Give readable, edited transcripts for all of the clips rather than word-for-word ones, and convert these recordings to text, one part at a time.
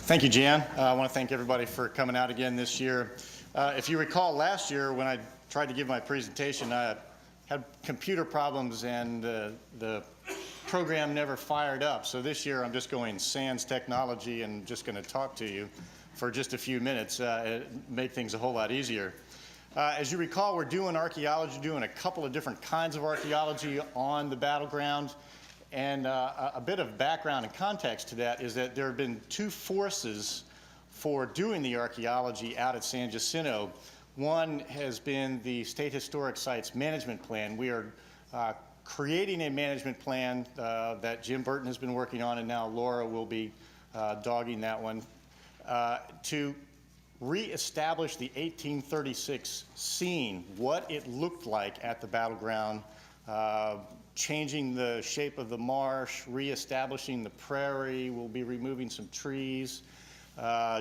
Thank you, Jan. I want to thank everybody for coming out again this year. If you recall last year when I tried to give my presentation, I had computer problems and the program never fired up. So this year I'm just going sans technology and just going to talk to you for just a few minutes, make things a whole lot easier. As you recall, we're doing archaeology, doing a couple of different kinds of archaeology on the battleground. And a bit of background and context to that is that there have been two forces for doing the archaeology out at San Jacinto. One has been the State Historic Sites Management Plan. We are creating a management plan that Jim Burton has been working on, and now Laura will be dogging that one, to reestablish the 1836 scene, what it looked like at the battleground, changing the shape of the marsh, reestablishing the prairie. We'll be removing some trees,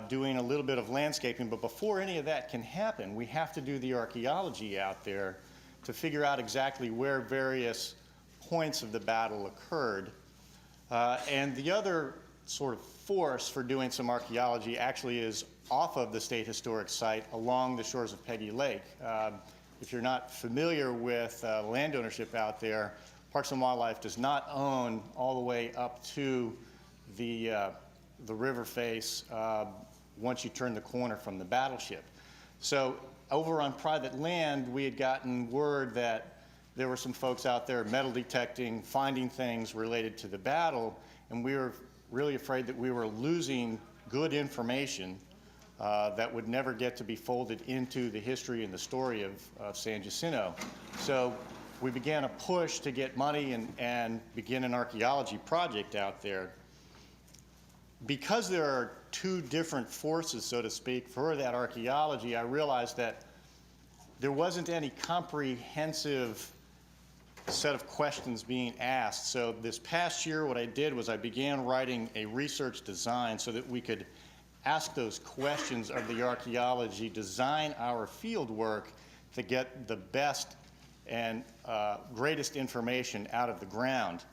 doing a little bit of landscaping. But before any of that can happen, we have to do the archaeology out there to figure out exactly where various points of the battle occurred. And the other sort of force for doing some archaeology actually is off of the State Historic Site along the shores of Peggy Lake. If you're not familiar with land ownership out there, Parks and Wildlife does not own all the way up to the river face once you turn the corner from the battleship. So over on private land, we had gotten word that there were some folks out there metal detecting, finding things related to the battle, and we were really afraid that we were losing good information that would never get to be folded into the history and the story of San Jacinto. So we began a push to get money and begin an archaeology project out there. Because there are two different forces, so to speak, for that archaeology, I realized that there wasn't any comprehensive set of questions being asked. So this past year, what I did was I began writing a research design so that we could ask those questions of the archaeology, design our field work to get the best and greatest information out of the ground.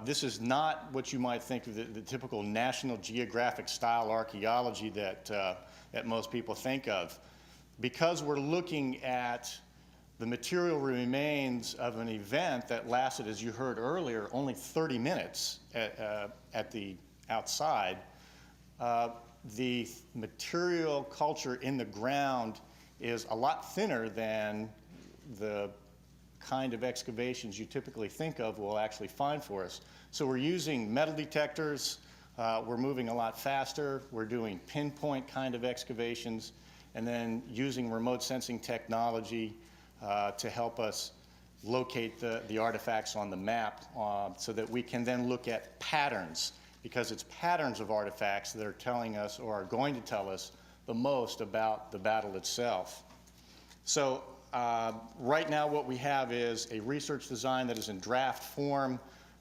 This is not what you might think of the typical National Geographic style archaeology that most people think of. Because we're looking at the material remains of an event that lasted, as you heard earlier, only 30 minutes at the outside, the material culture in the ground is a lot thinner than the kind of excavations you typically think of will actually find for us. So we're using metal detectors, we're moving a lot faster, we're doing pinpoint kind of excavations, and then using remote sensing technology to help us locate the artifacts on the map so that we can then look at patterns, because it's patterns of artifacts that are telling us or are going to tell us the most about the battle itself. So right now what we have is a research design that is in draft form.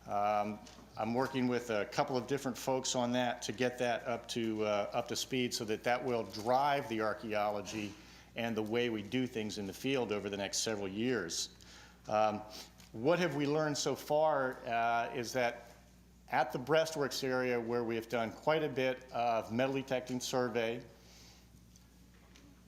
I'm working with a couple of different folks on that to get that up to speed so that will drive the archaeology and the way we do things in the field over the next several years. What have we learned so far is that at the breastworks area, where we have done quite a bit of metal detecting survey,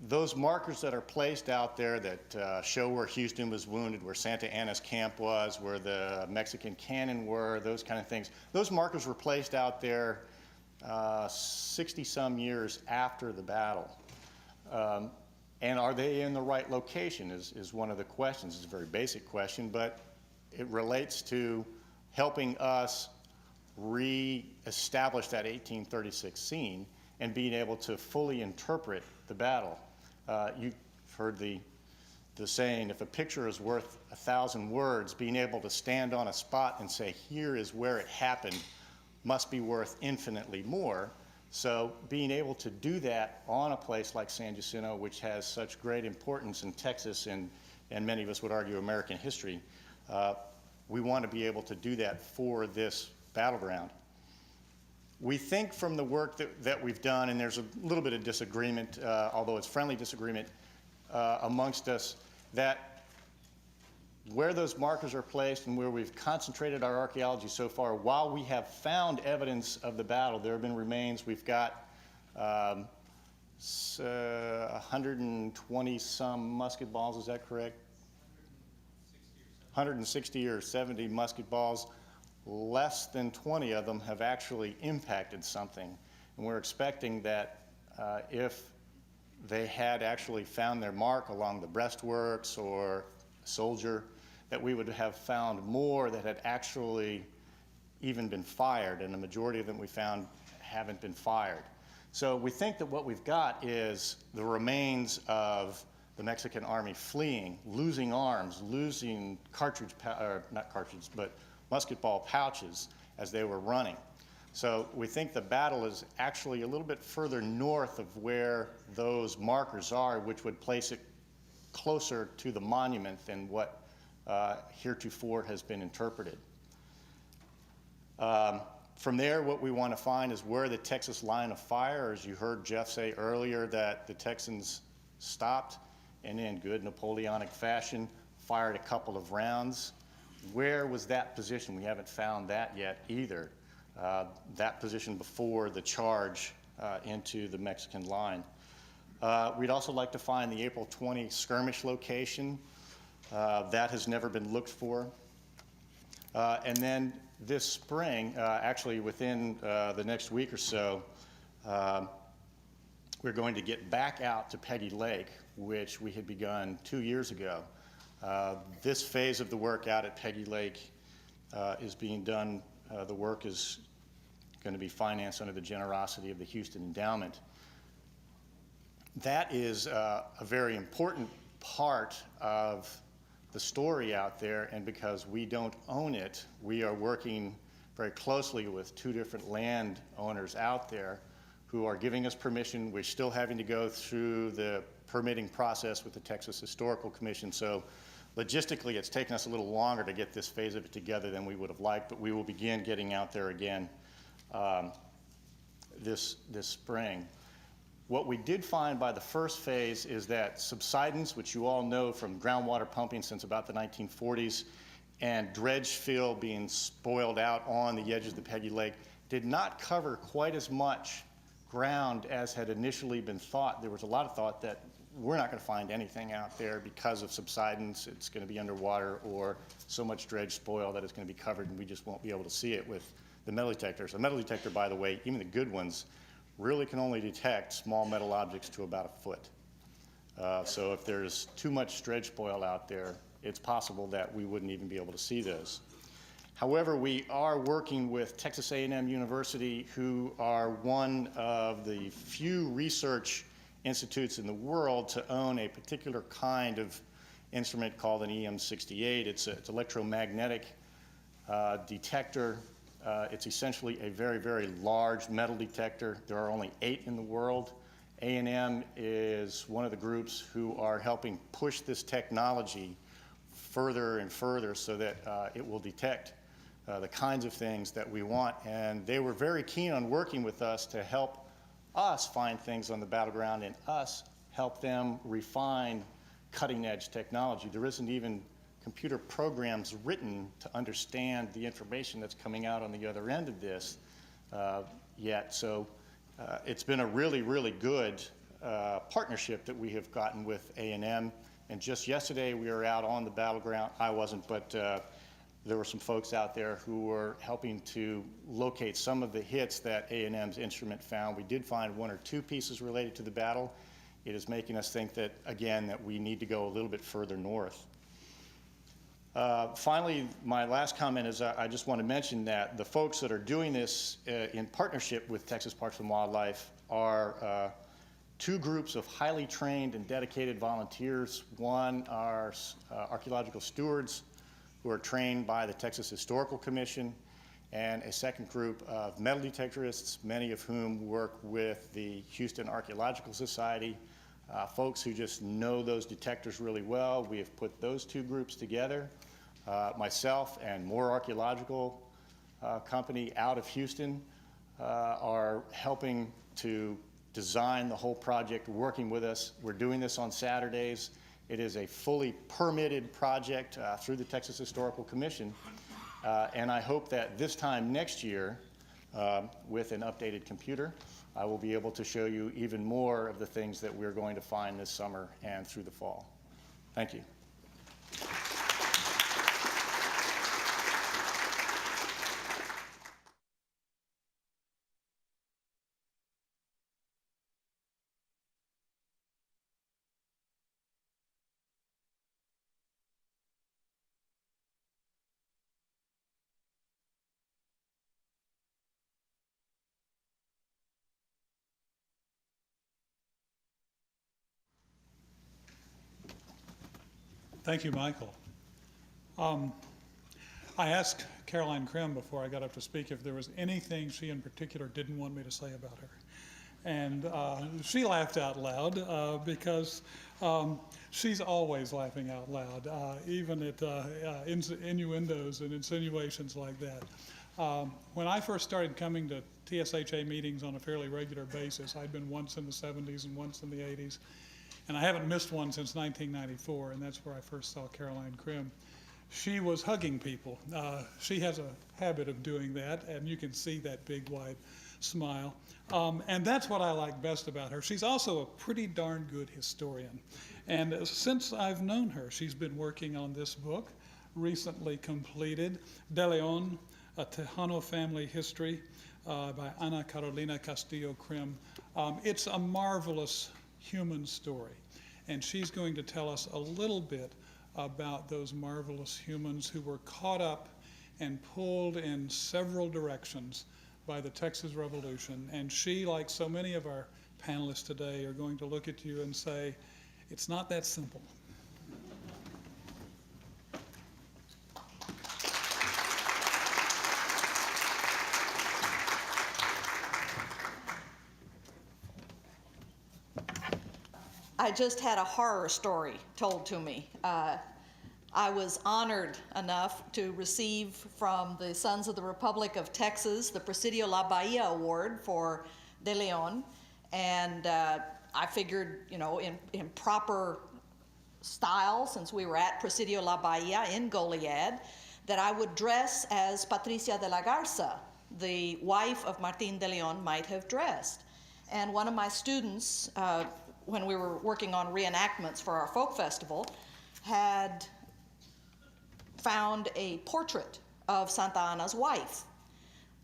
those markers that are placed out there that show where Houston was wounded, where Santa Anna's camp was, where the Mexican cannon were, those kind of things, those markers were placed out there 60-some years after the battle. And are they in the right location is one of the questions. It's a very basic question, but it relates to helping us re-establish that 1836 scene and being able to fully interpret the battle. You've heard the saying, if a picture is worth 1,000 words, being able to stand on a spot and say, here is where it happened, must be worth infinitely more. So being able to do that on a place like San Jacinto, which has such great importance in Texas and many of us would argue American history, we want to be able to do that for this battleground. We think from the work that we've done, and there's a little bit of disagreement, although it's friendly disagreement amongst us, that where those markers are placed and where we've concentrated our archaeology so far, while we have found evidence of the battle, there have been remains. We've got 120 some musket balls, is that correct? 160 or 70 musket balls. Less than 20 of them have actually impacted something. And we're expecting that if they had actually found their mark along the breastworks or soldier, that we would have found more that had actually even been fired, and the majority of them we found haven't been fired. So we think that what we've got is the remains of the Mexican army fleeing, losing arms, losing not cartridge, but musket ball pouches as they were running. So we think the battle is actually a little bit further north of where those markers are, which would place it closer to the monument than what heretofore has been interpreted. From there, what we want to find is where the Texas line of fire, as you heard Jeff say earlier, that the Texans stopped and in good Napoleonic fashion fired a couple of rounds. Where was that position? We haven't found that yet either. That position before the charge into the Mexican line. We'd also like to find the April 20 skirmish location. That has never been looked for. And then this spring, actually within the next week or so, we're going to get back out to Peggy Lake, which we had begun 2 years ago. This phase of the work out at Peggy Lake is being done. The work is going to be financed under the generosity of the Houston Endowment. That is a very important part of the story out there, and because we don't own it, we are working very closely with two different land owners out there who are giving us permission. We're still having to go through the permitting process with the Texas Historical Commission, so logistically it's taken us a little longer to get this phase of it together than we would have liked, but we will begin getting out there again this spring. What we did find by the first phase is that subsidence, which you all know from groundwater pumping since about the 1940s, and dredge fill being spoiled out on the edges of the Peggy Lake, did not cover quite as much ground as had initially been thought. There was a lot of thought that we're not going to find anything out there because of subsidence. It's going to be underwater, or so much dredge spoil that it's going to be covered and we just won't be able to see it with the metal detectors. A metal detector, by the way, even the good ones, really can only detect small metal objects to about a foot. So if there's too much dredge spoil out there, it's possible that we wouldn't even be able to see those. However, we are working with Texas A&M University, who are one of the few research institutes in the world to own a particular kind of instrument called an EM68. It's electromagnetic detector. It's essentially a very, very large metal detector. There are only 8 in the world. A&M is one of the groups who are helping push this technology further and further so that it will detect the kinds of things that we want. And they were very keen on working with us to help us find things on the battleground and us help them refine cutting-edge technology. There isn't even computer programs written to understand the information that's coming out on the other end of this yet. So it's been a really, really good partnership that we have gotten with A&M. And just yesterday we were out on the battleground. I wasn't, but there were some folks out there who were helping to locate some of the hits that A&M's instrument found. We did find 1 or 2 pieces related to the battle. It is making us think that, again, that we need to go a little bit further north. Finally, my last comment is I just want to mention that the folks that are doing this in partnership with Texas Parks and Wildlife are 2 groups of highly trained and dedicated volunteers. One are archaeological stewards who are trained by the Texas Historical Commission, and a second group of metal detectorists, many of whom work with the Houston Archaeological Society, folks who just know those detectors really well. We have put those 2 groups together. Myself and Moore Archaeological Company out of Houston are helping to design the whole project, working with us. We're doing this on Saturdays, It is a fully permitted project through the Texas Historical Commission, and I hope that this time next year, with an updated computer, I will be able to show you even more of the things that we're going to find this summer and through the fall. Thank you. Thank you, Michael. I asked Caroline Crimm before I got up to speak if there was anything she in particular didn't want me to say about her. And she laughed out loud because she's always laughing out loud, even at innuendos and insinuations like that. When I first started coming to TSHA meetings on a fairly regular basis, I'd been once in the 70s and once in the 80s. And I haven't missed one since 1994, and that's where I first saw Caroline Crimm. She was hugging people. She has a habit of doing that, and you can see that big, wide smile. And that's what I like best about her. She's also a pretty darn good historian. And since I've known her, she's been working on this book, recently completed, De Leon, A Tejano Family History, by Ana Carolina Castillo Crimm. It's a marvelous human story, and she's going to tell us a little bit about those marvelous humans who were caught up and pulled in several directions by the Texas Revolution. And she, like so many of our panelists today, are going to look at you and say, it's not that simple. I just had a horror story told to me. I was honored enough to receive from the Sons of the Republic of Texas the Presidio La Bahia Award for De Leon, and I figured, you know, in proper style, since we were at Presidio La Bahia in Goliad, that I would dress as Patricia de la Garza, the wife of Martín de Leon, might have dressed. And one of my students, when we were working on reenactments for our folk festival, had found a portrait of Santa Ana's wife,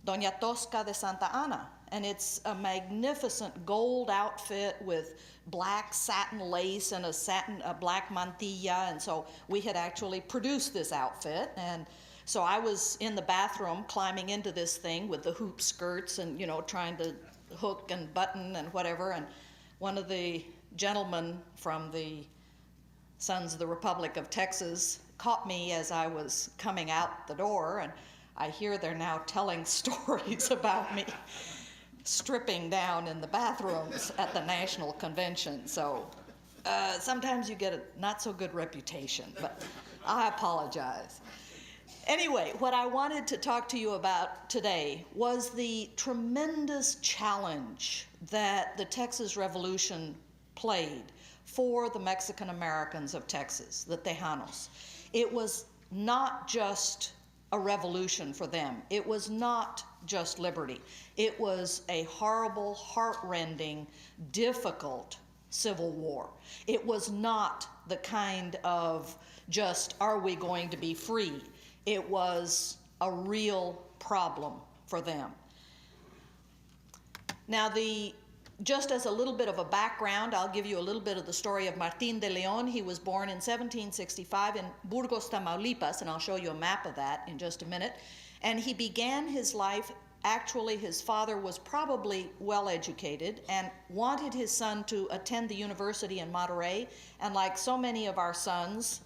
Doña Tosca de Santa Ana. And it's a magnificent gold outfit with black satin lace and a black mantilla. And so we had actually produced this outfit. And so I was in the bathroom climbing into this thing with the hoop skirts and, you know, trying to hook and button and whatever. And one of the gentlemen from the Sons of the Republic of Texas caught me as I was coming out the door, and I hear they're now telling stories about me stripping down in the bathrooms at the National Convention. So sometimes you get a not so good reputation, but I apologize. Anyway, what I wanted to talk to you about today was the tremendous challenge that the Texas Revolution played for the Mexican Americans of Texas, the Tejanos. It was not just a revolution for them. It was not just liberty. It was a horrible, heart-rending, difficult civil war. It was not the kind of just, are we going to be free? It was a real problem for them. Now, just as a little bit of a background, I'll give you a little bit of the story of Martín de Leon. He was born in 1765 in Burgos, Tamaulipas, and I'll show you a map of that in just a minute. And he began his life, actually his father was probably well educated and wanted his son to attend the university in Monterey. And like so many of our sons,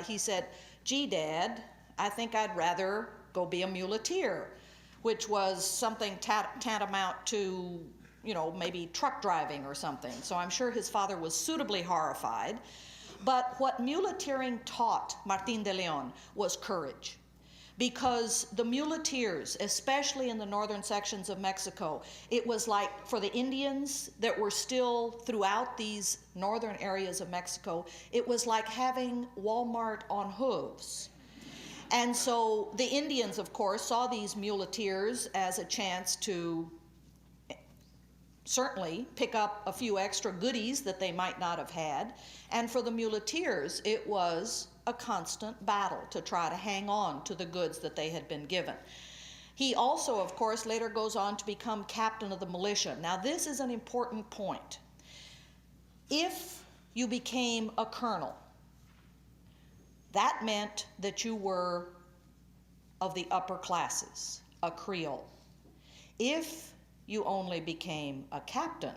he said, gee, Dad, I think I'd rather go be a muleteer, which was something tantamount to, you know, maybe truck driving or something. So I'm sure his father was suitably horrified. But what muleteering taught Martín de Leon was courage, because the muleteers, especially in the northern sections of Mexico, it was like for the Indians that were still throughout these northern areas of Mexico, it was like having Walmart on hooves. And so the Indians, of course, saw these muleteers as a chance to certainly pick up a few extra goodies that they might not have had. And for the muleteers, it was a constant battle to try to hang on to the goods that they had been given. He also, of course, later goes on to become captain of the militia. Now, this is an important point. If you became a colonel, that meant that you were of the upper classes, a Creole. If you only became a captain,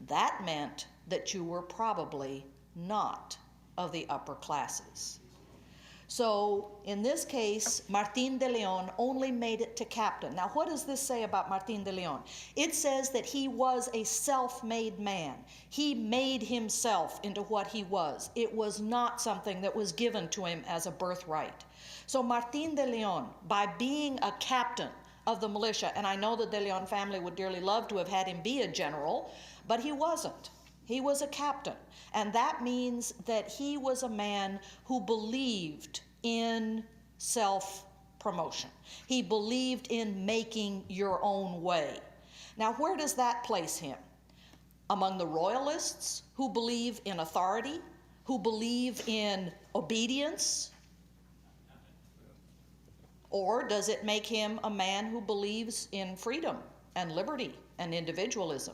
that meant that you were probably not of the upper classes. So in this case, Martín de León only made it to captain. Now, what does this say about Martín de León? It says that he was a self-made man. He made himself into what he was. It was not something that was given to him as a birthright. So Martín de León, by being a captain of the militia, and I know the de León family would dearly love to have had him be a general, but he wasn't. He was a captain, and that means that he was a man who believed in self-promotion. He believed in making your own way. Now, where does that place him? Among the royalists who believe in authority, who believe in obedience? Or does it make him a man who believes in freedom and liberty and individualism?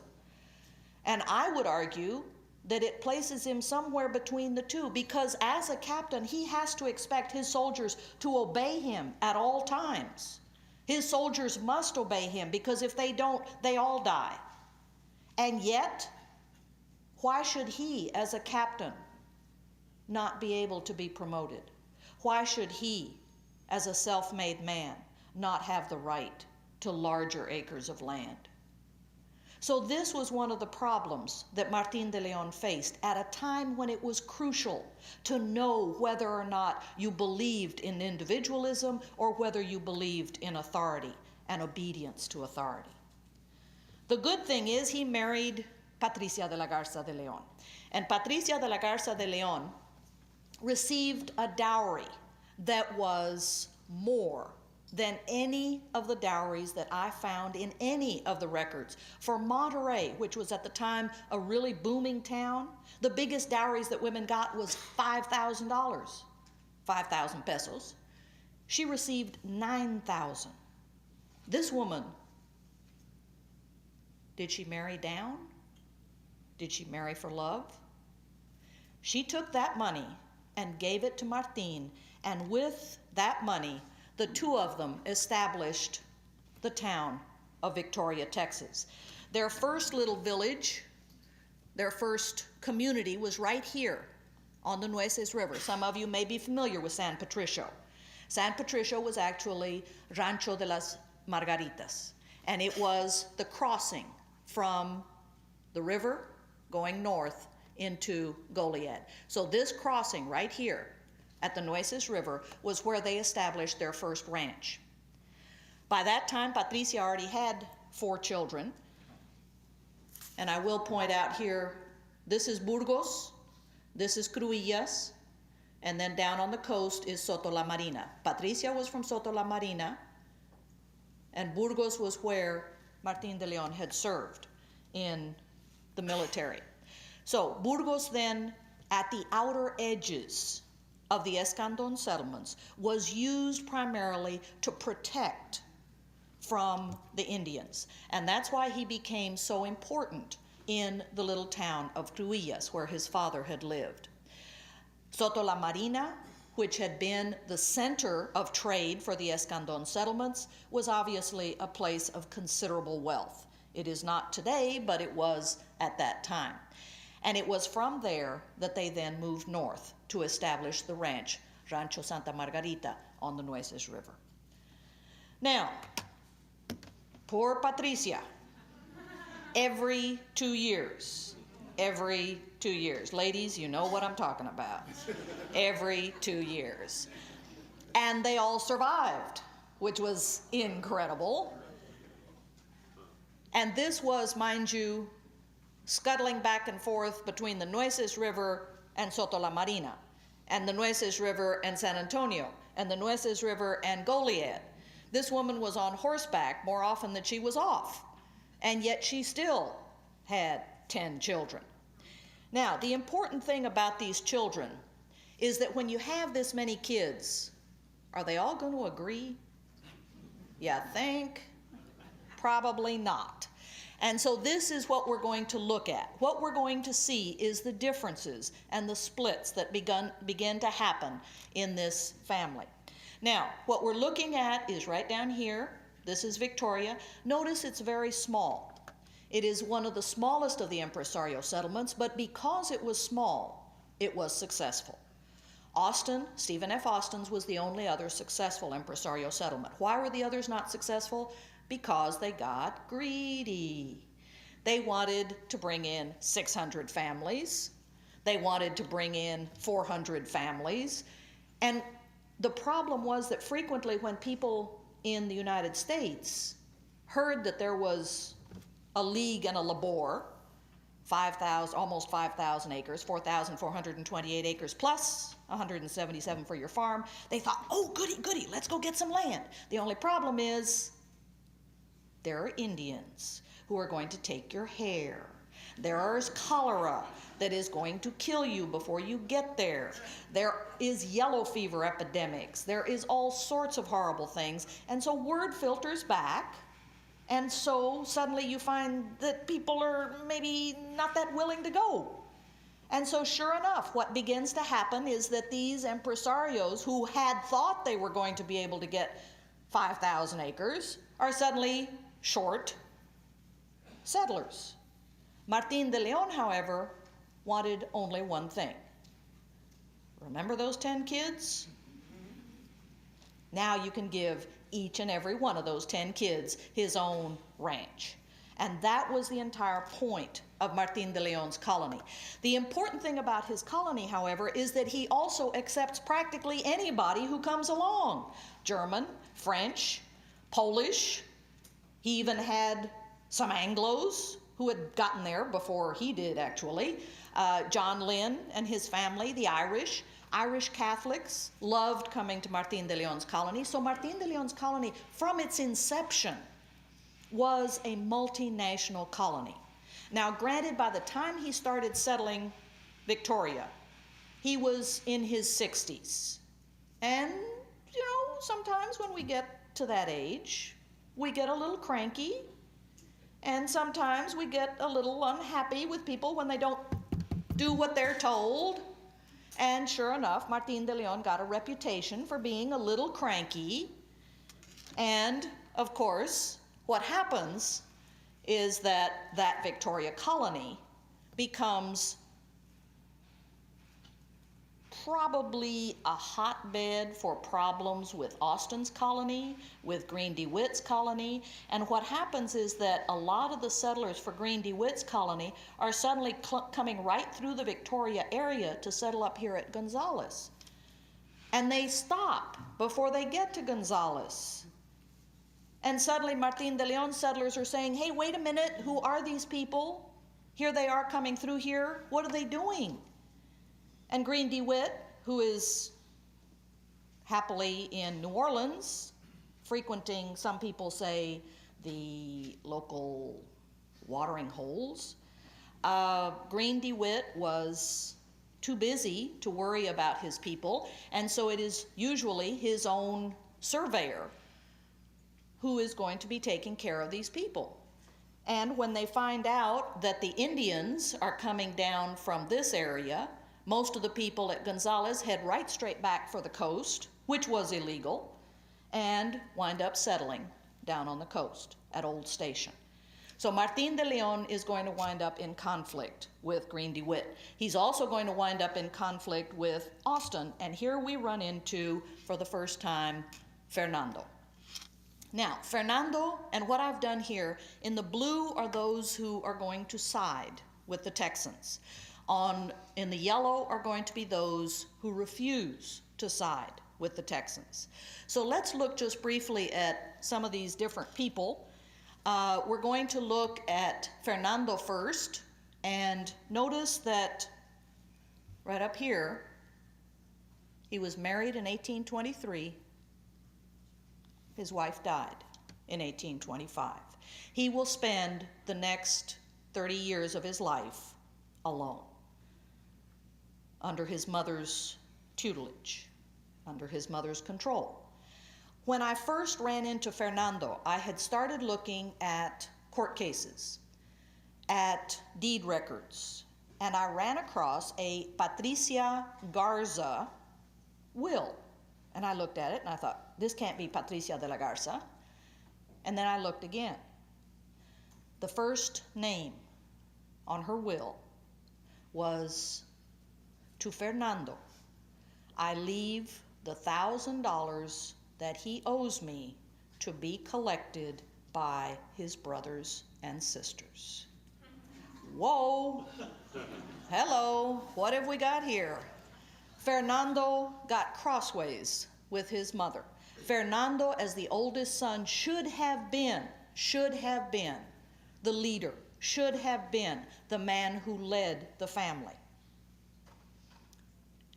And I would argue that it places him somewhere between the two, because as a captain, he has to expect his soldiers to obey him at all times. His soldiers must obey him, because if they don't, they all die. And yet, why should he, as a captain, not be able to be promoted? Why should he, as a self-made man, not have the right to larger acres of land? So this was one of the problems that Martín de León faced at a time when it was crucial to know whether or not you believed in individualism or whether you believed in authority and obedience to authority. The good thing is he married Patricia de la Garza de León. And Patricia de la Garza de León received a dowry that was more than any of the dowries that I found in any of the records. For Monterrey, which was at the time a really booming town, the biggest dowries that women got was $5,000, 5,000 pesos. She received 9,000. This woman, did she marry down? Did she marry for love? She took that money and gave it to Martín, and with that money, the two of them established the town of Victoria, Texas. Their first little village, their first community was right here on the Nueces River. Some of you may be familiar with San Patricio. San Patricio was actually Rancho de las Margaritas, and it was the crossing from the river going north into Goliad. So this crossing right here at the Nueces River was where they established their first ranch. By that time, Patricia already had 4 children. And I will point out here, this is Burgos, this is Cruillas, and then down on the coast is Soto la Marina. Patricia was from Soto la Marina, and Burgos was where Martín de León had served in the military. So Burgos then, at the outer edges of the Escandon settlements, was used primarily to protect from the Indians. And that's why he became so important in the little town of Cruillas, where his father had lived. Soto la Marina, which had been the center of trade for the Escandon settlements, was obviously a place of considerable wealth. It is not today, but it was at that time. And it was from there that they then moved north to establish the ranch, Rancho Santa Margarita, on the Nueces River. Now, poor Patricia, every 2 years, ladies, you know what I'm talking about, every 2 years. And they all survived, which was incredible. And this was, mind you, scuttling back and forth between the Nueces River and Soto La Marina, and the Nueces River and San Antonio, and the Nueces River and Goliad. This woman was on horseback more often than she was off, and yet she still had 10 children. Now, the important thing about these children is that when you have this many kids, are they all going to agree? You think? Probably not. And so this is what we're going to look at. What we're going to see is the differences and the splits that begin to happen in this family. Now, what we're looking at is right down here. This is Victoria. Notice it's very small. It is one of the smallest of the impresario settlements, but because it was small, it was successful. Austin, Stephen F. Austin's, was the only other successful impresario settlement. Why were the others not successful? Because they got greedy. They wanted to bring in 600 families. They wanted to bring in 400 families. And the problem was that frequently when people in the United States heard that there was a league and a labor, 5,000, almost 5,000 acres, 4,428 acres plus 177 for your farm, they thought, oh, goody, goody, let's go get some land. The only problem is there are Indians who are going to take your hair. There is cholera that is going to kill you before you get there. There is yellow fever epidemics. There is all sorts of horrible things. And so word filters back. And so suddenly you find that people are maybe not that willing to go. And so sure enough, what begins to happen is that these impresarios who had thought they were going to be able to get 5,000 acres are suddenly short settlers. Martín de León, however, wanted only one thing. Remember those 10 kids? Now you can give each and every one of those 10 kids his own ranch. And that was the entire point of Martín de León's colony. The important thing about his colony, however, is that he also accepts practically anybody who comes along. German, French, Polish. He even had some Anglos who had gotten there before he did, actually. John Lynn and his family, the Irish. Irish Catholics loved coming to Martín de León's colony. So Martín de León's colony, from its inception, was a multinational colony. Now, granted, by the time he started settling Victoria, he was in his 60s. And, you know, sometimes when we get to that age, we get a little cranky, and sometimes we get a little unhappy with people when they don't do what they're told. And sure enough, Martín de León got a reputation for being a little cranky. And, of course, what happens is that Victoria colony becomes probably a hotbed for problems with Austin's colony, with Green DeWitt's colony. And what happens is that a lot of the settlers for Green DeWitt's colony are suddenly coming right through the Victoria area to settle up here at Gonzales. And they stop before they get to Gonzales. And suddenly Martín de León settlers are saying, hey, wait a minute, who are these people? Here they are coming through here. What are they doing? And Green DeWitt, who is happily in New Orleans, frequenting, some people say, the local watering holes, Green DeWitt was too busy to worry about his people, and so it is usually his own surveyor who is going to be taking care of these people. And when they find out that the Indians are coming down from this area, most of the people at Gonzales head right straight back for the coast, which was illegal, and wind up settling down on the coast at Old Station. So Martín de León is going to wind up in conflict with Green DeWitt. He's also going to wind up in conflict with Austin, and here we run into, for the first time, Fernando. Now, Fernando, and what I've done here, in the blue are those who are going to side with the Texans. In the yellow are going to be those who refuse to side with the Texans. So let's look just briefly at some of these different people. We're going to look at Fernando first, and notice that right up here, he was married in 1823. His wife died in 1825. He will spend the next 30 years of his life alone, under his mother's tutelage, under his mother's control. When I first ran into Fernando, I had started looking at court cases, at deed records, and I ran across a Patricia Garza will. And I looked at it and I thought, this can't be Patricia de la Garza. And then I looked again. The first name on her will was to Fernando. I leave the $1,000 that he owes me to be collected by his brothers and sisters. Whoa, hello, what have we got here? Fernando got crossways with his mother. Fernando, as the oldest son, should have been the leader, should have been the man who led the family.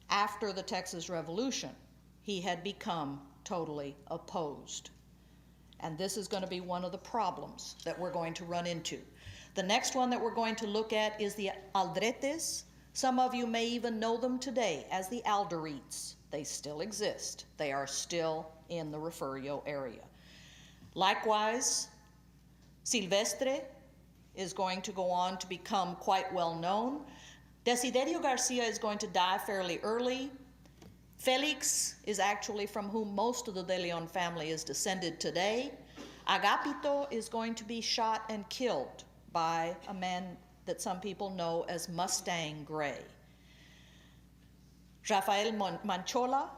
After the Texas Revolution, he had become totally opposed. And this is going to be one of the problems that we're going to run into. The next one that we're going to look at is the Aldretes. Some of you may even know them today as the Alderites. They still exist. They are still in the Refugio area. Likewise, Silvestre is going to go on to become quite well known. Desiderio Garcia is going to die fairly early. Felix is actually from whom most of the De Leon family is descended today. Agapito is going to be shot and killed by a man that some people know as Mustang Gray. Rafael Manchola,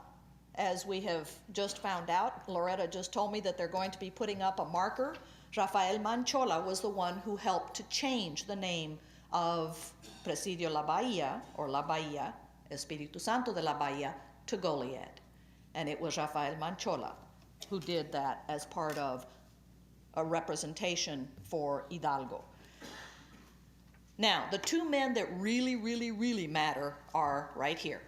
as we have just found out, Loretta just told me that they're going to be putting up a marker. Rafael Manchola was the one who helped to change the name of Presidio La Bahia, or La Bahia, Espíritu Santo de la Bahia, to Goliad. And it was Rafael Manchola who did that as part of a representation for Hidalgo. Now, the two men that really matter are right here.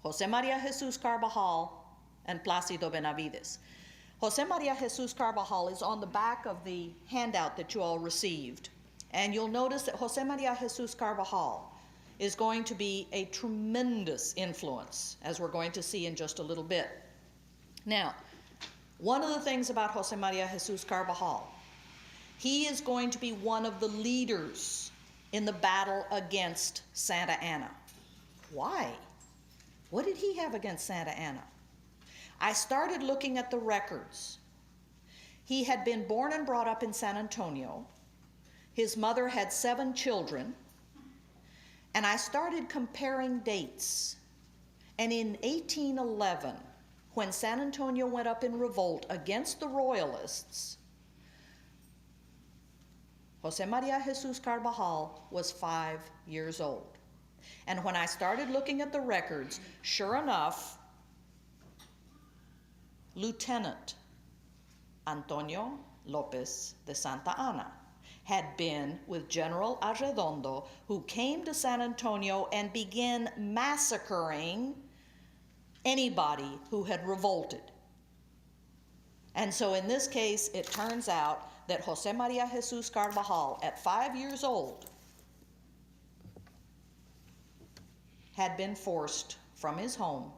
Jose Maria Jesus Carvajal and Plácido Benavides. Jose Maria Jesus Carvajal is on the back of the handout that you all received. And you'll notice that Jose Maria Jesus Carvajal is going to be a tremendous influence, as we're going to see in just a little bit. Now, one of the things about Jose Maria Jesus Carvajal, he is going to be one of the leaders in the battle against Santa Anna. Why? What did he have against Santa Anna? I started looking at the records. He had been born and brought up in San Antonio. His mother had 7 children. And I started comparing dates. And in 1811, when San Antonio went up in revolt against the Royalists, Jose Maria Jesus Carvajal was 5 years old. And when I started looking at the records, sure enough, Lieutenant Antonio Lopez de Santa Anna had been with General Arredondo, who came to San Antonio and began massacring anybody who had revolted. And so in this case, it turns out that Jose Maria Jesus Carvajal, at 5 years old, had been forced from his home.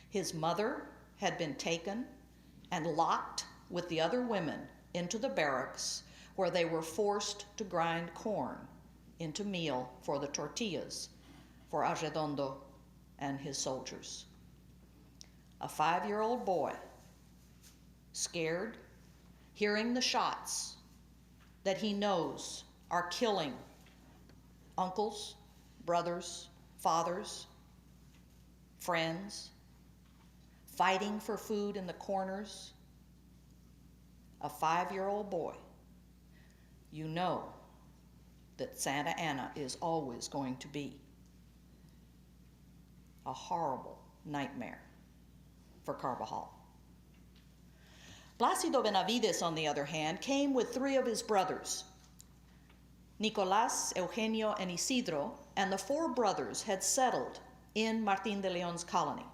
His mother had been taken and locked with the other women into the barracks, where they were forced to grind corn into meal for the tortillas for Arredondo and his soldiers. A 5-year-old boy, scared, hearing the shots that he knows are killing uncles, brothers, fathers, friends, fighting for food in the corners. A 5-year-old boy. You know that Santa Anna is always going to be a horrible nightmare. for Carbajal. Plácido Benavides, on the other hand, came with 3 of his brothers, Nicolás, Eugenio, and Isidro, and the 4 brothers had settled in Martín de León's colony.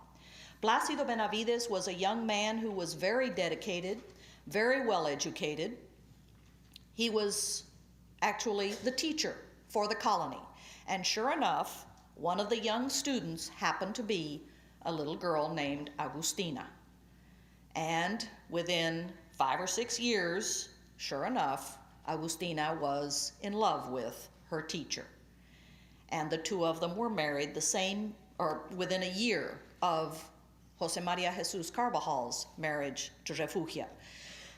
Plácido Benavides was a young man who was very dedicated, very well educated. He was actually the teacher for the colony. And sure enough, one of the young students happened to be a little girl named Agustina. And within 5 or 6 years, sure enough, Agustina was in love with her teacher. And the 2 of them were married within a year of José María Jesús Carvajal's marriage to Refugia.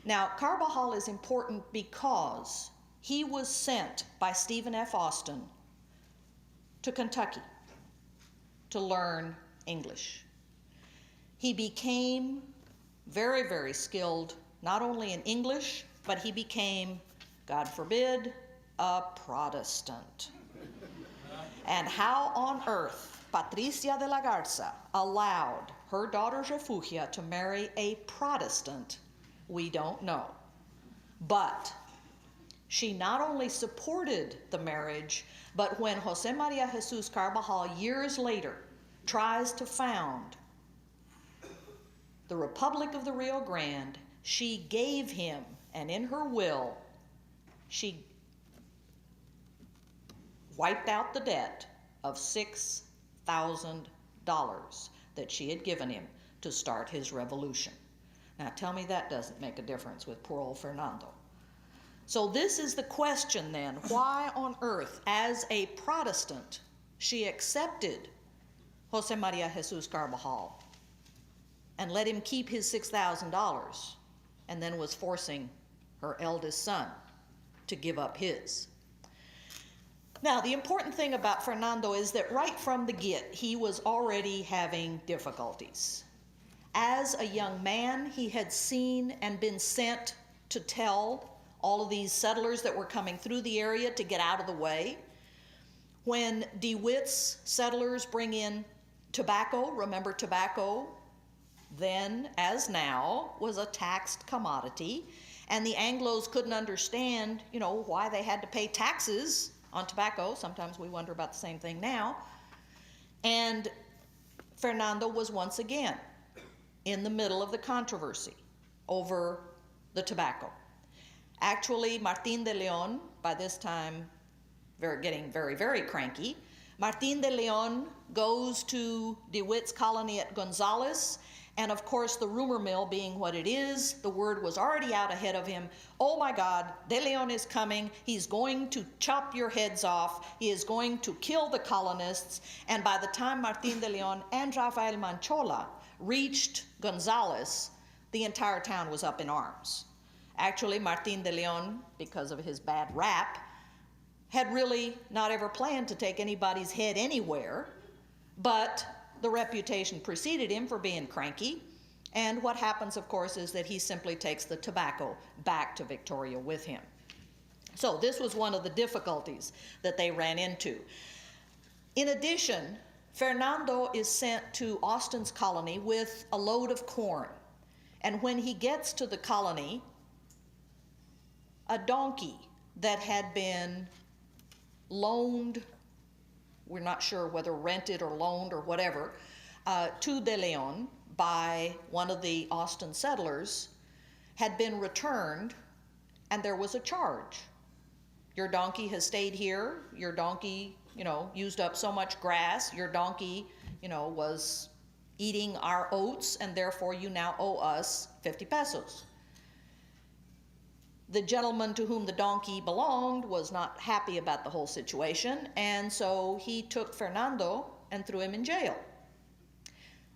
Now, Carbajal is important because he was sent by Stephen F. Austin to Kentucky to learn English. He became very, very skilled, not only in English, but he became, God forbid, a Protestant. And how on earth Patricia de la Garza allowed her daughter Refugia to marry a Protestant, we don't know. But she not only supported the marriage, but when José María Jesús Carbajal years later tries to found the Republic of the Rio Grande, she gave him, and in her will, she wiped out the debt of $6,000 that she had given him to start his revolution. Now tell me that doesn't make a difference with poor old Fernando. So this is the question then, why on earth, as a Protestant, she accepted José María Jesús Carbajal and let him keep his $6,000 and then was forcing her eldest son to give up his. Now, the important thing about Fernando is that right from the get, he was already having difficulties. As a young man, he had seen and been sent to tell all of these settlers that were coming through the area to get out of the way. When DeWitt's settlers bring in tobacco, remember tobacco then, as now, was a taxed commodity, and the Anglos couldn't understand, why they had to pay taxes on tobacco. Sometimes we wonder about the same thing now. And Fernando was once again in the middle of the controversy over the tobacco. Actually, Martín de León, by this time getting very, very cranky, Martín de León goes to DeWitt's colony at Gonzales, and of course, the rumor mill being what it is, the word was already out ahead of him. Oh my God, de León is coming. He's going to chop your heads off. He is going to kill the colonists. And by the time Martín de León and Rafael Manchola reached Gonzales, the entire town was up in arms. Actually, Martín de León, because of his bad rap, had really not ever planned to take anybody's head anywhere, but the reputation preceded him for being cranky, and what happens, of course, is that he simply takes the tobacco back to Victoria with him. So this was one of the difficulties that they ran into. In addition, Fernando is sent to Austin's colony with a load of corn, and when he gets to the colony, a donkey that had been loaned, we're not sure whether rented or loaned or whatever, to De León by one of the Austin settlers, had been returned, and there was a charge. Your donkey has stayed here, your donkey, used up so much grass, your donkey, was eating our oats, and therefore you now owe us 50 pesos. The gentleman to whom the donkey belonged was not happy about the whole situation, and so he took Fernando and threw him in jail.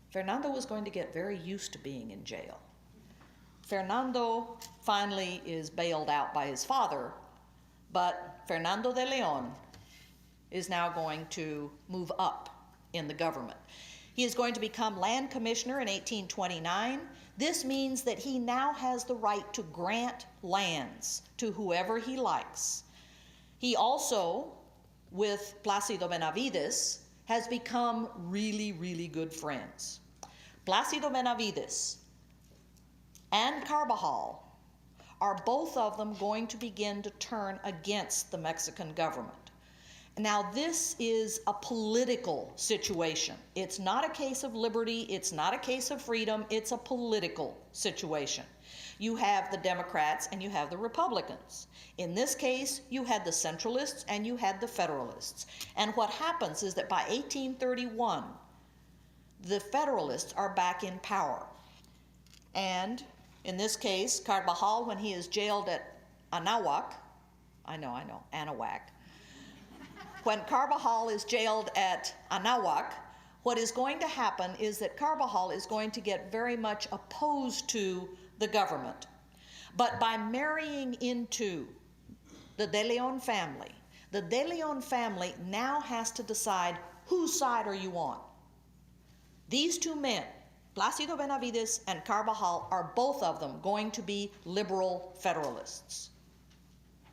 Fernando was going to get very used to being in jail. Fernando finally is bailed out by his father, but Fernando de León is now going to move up in the government. He is going to become land commissioner in 1829. This means that he now has the right to grant lands to whoever he likes. He also, with Plácido Benavides, has become really, really good friends. Plácido Benavides and Carbajal are both of them going to begin to turn against the Mexican government. Now, this is a political situation. It's not a case of liberty, it's not a case of freedom, it's a political situation. You have the Democrats and you have the Republicans. In this case, you had the Centralists and you had the Federalists. And what happens is that by 1831, the Federalists are back in power. And in this case, Carbajal, when he is jailed at Anahuac, Anahuac. When Carbajal is jailed at Anahuac, what is going to happen is that Carbajal is going to get very much opposed to the government. But by marrying into the De Leon family, the De Leon family now has to decide whose side are you on. These two men, Plácido Benavides and Carbajal, are both of them going to be liberal Federalists.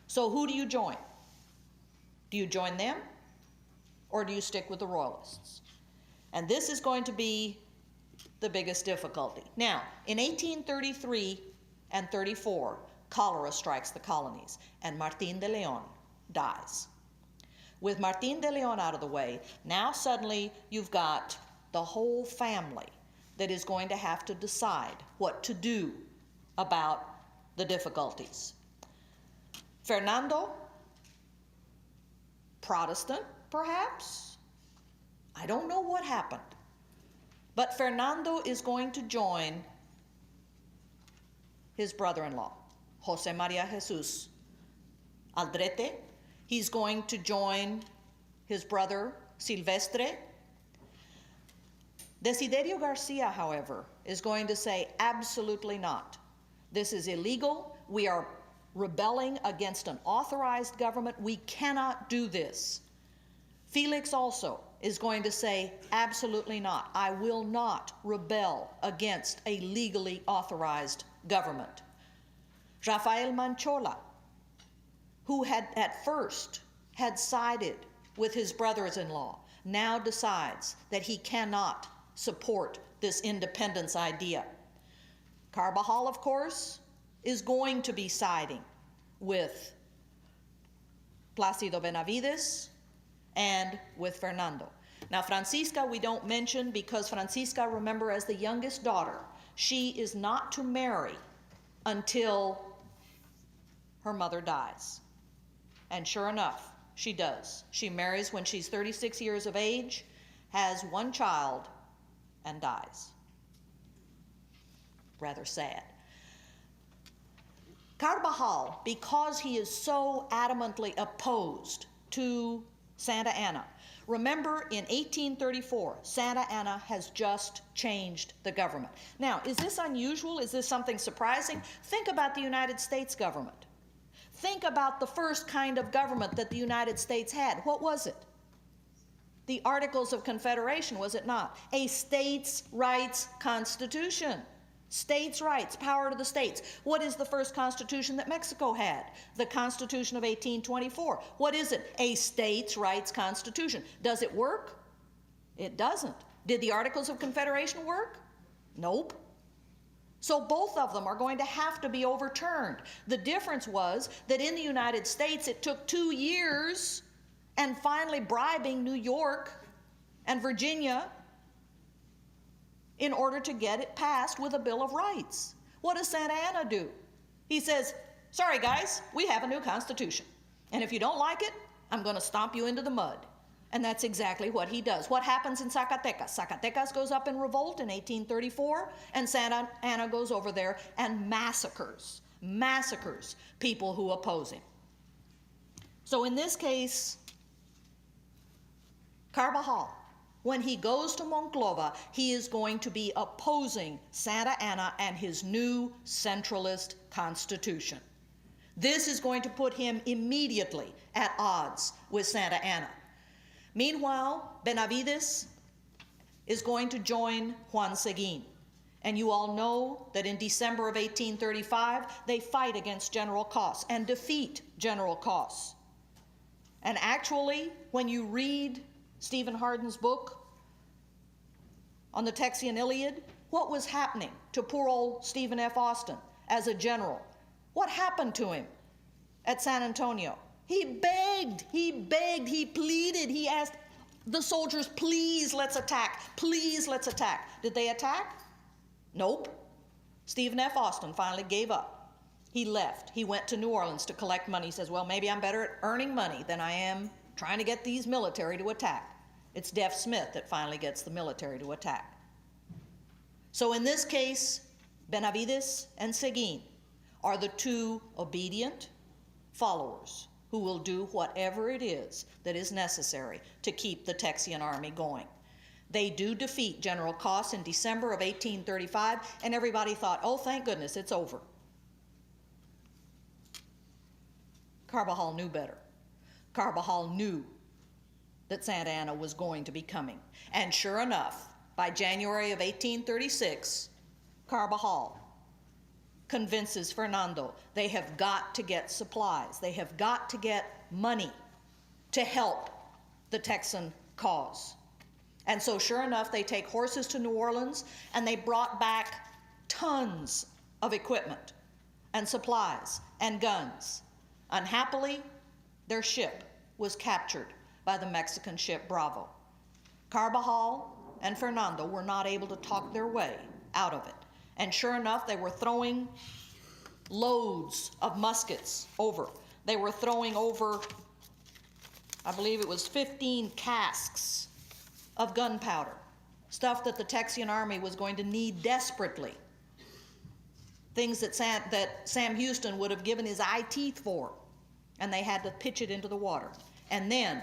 So who do you join? Do you join them, or do you stick with the Royalists? And this is going to be the biggest difficulty. Now, in 1833 and 34, cholera strikes the colonies, and Martín de León dies. With Martín de León out of the way, now suddenly you've got the whole family that is going to have to decide what to do about the difficulties. Fernando, Protestant, perhaps? I don't know what happened. But Fernando is going to join his brother-in-law, José María Jesús Aldrete. He's going to join his brother, Silvestre. Desiderio Garcia, however, is going to say, absolutely not. This is illegal. We are rebelling against an authorized government. We cannot do this. Felix also is going to say, absolutely not. I will not rebel against a legally authorized government. Rafael Manchola, who had at first had sided with his brothers-in-law, now decides that he cannot support this independence idea. Carbajal, of course, is going to be siding with Plácido Benavides and with Fernando. Now, Francisca we don't mention because Francisca, remember, as the youngest daughter, she is not to marry until her mother dies. And sure enough, she does. She marries when she's 36 years of age, has one child, and dies. Rather sad. Carbajal, because he is so adamantly opposed to Santa Anna. Remember, in 1834, Santa Anna has just changed the government. Now, is this unusual? Is this something surprising? Think about the United States government. Think about the first kind of government that the United States had. What was it? The Articles of Confederation, was it not? A states' rights constitution. States' rights, power to the states. What is the first constitution that Mexico had? The Constitution of 1824. What is it? A states' rights constitution. Does it work? It doesn't. Did the Articles of Confederation work? Nope. So both of them are going to have to be overturned. The difference was that in the United States it took 2 years and finally bribing New York and Virginia in order to get it passed with a Bill of Rights. What does Santa Anna do? He says, sorry guys, we have a new constitution. And if you don't like it, I'm going to stomp you into the mud. And that's exactly what he does. What happens in Zacatecas? Zacatecas goes up in revolt in 1834, and Santa Anna goes over there and massacres people who oppose him. So in this case, Carbajal, when he goes to Monclova, he is going to be opposing Santa Anna and his new centralist constitution. This is going to put him immediately at odds with Santa Anna. Meanwhile, Benavides is going to join Juan Seguin. And you all know that in December of 1835, they fight against General Cos and defeat General Cos. And actually, when you read Stephen Hardin's book on the Texian Iliad, What was happening to poor old Stephen F. Austin as a general? What happened to him at San Antonio? He begged, he pleaded, he asked the soldiers, please let's attack, please let's attack. Did they attack? Nope. Stephen F. Austin finally gave up. He left. He went to New Orleans to collect money. He says, well, maybe I'm better at earning money than I am trying to get these military to attack. It's Deaf Smith that finally gets the military to attack. So in this case, Benavides and Seguin are the two obedient followers who will do whatever it is that is necessary to keep the Texian army going. They do defeat General Cos in December of 1835, and everybody thought, oh, thank goodness, it's over. Carbajal knew better. Carbajal knew that Santa Anna was going to be coming. And sure enough, by January of 1836, Carbajal convinces Fernando they have got to get supplies. They have got to get money to help the Texan cause. And so sure enough, they take horses to New Orleans, and they brought back tons of equipment and supplies and guns. Unhappily, their ship was captured by the Mexican ship Bravo. Carbajal and Fernando were not able to talk their way out of it. And sure enough, they were throwing loads of muskets over. They were throwing over, I believe it was 15 casks of gunpowder, stuff that the Texian army was going to need desperately, things that Sam Houston would have given his eye teeth for, and they had to pitch it into the water. And then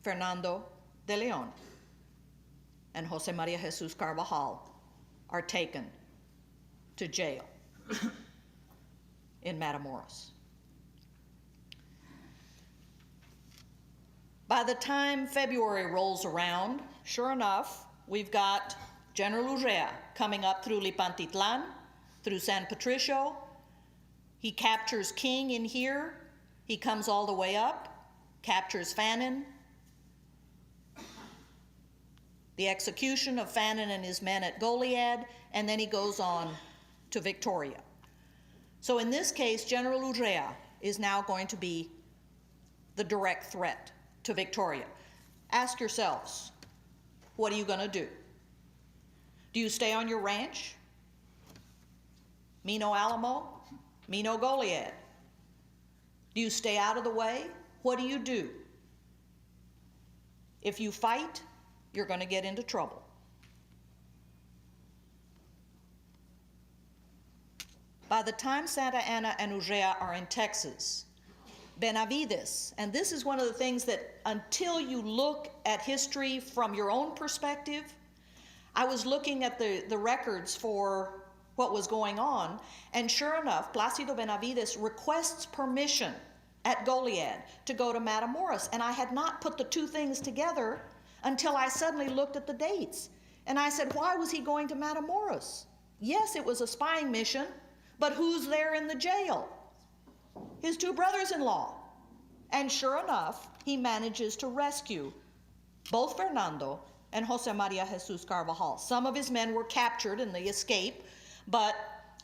Fernando de Leon and Jose Maria Jesus Carbajal are taken to jail in Matamoros. By the time February rolls around, sure enough, we've got General Urrea coming up through Lipantitlan, through San Patricio. He captures King in here. He comes all the way up, captures Fannin. The execution of Fannin and his men at Goliad, and then he goes on to Victoria. So in this case, General Urrea is now going to be the direct threat to Victoria. Ask yourselves, what are you going to do? Do you stay on your ranch? Me no Alamo, me no Goliad. Do you stay out of the way? What do you do? If you fight, you're going to get into trouble. By the time Santa Anna and Urrea are in Texas, Benavides, and this is one of the things that until you look at history from your own perspective, I was looking at the records for what was going on, and sure enough, Plácido Benavides requests permission at Goliad to go to Matamoros, and I had not put the two things together until I suddenly looked at the dates. And I said, why was he going to Matamoros? Yes, it was a spying mission, but who's there in the jail? His two brothers-in-law. And sure enough, he manages to rescue both Fernando and Jose Maria Jesus Carbajal. Some of his men were captured in the escape, but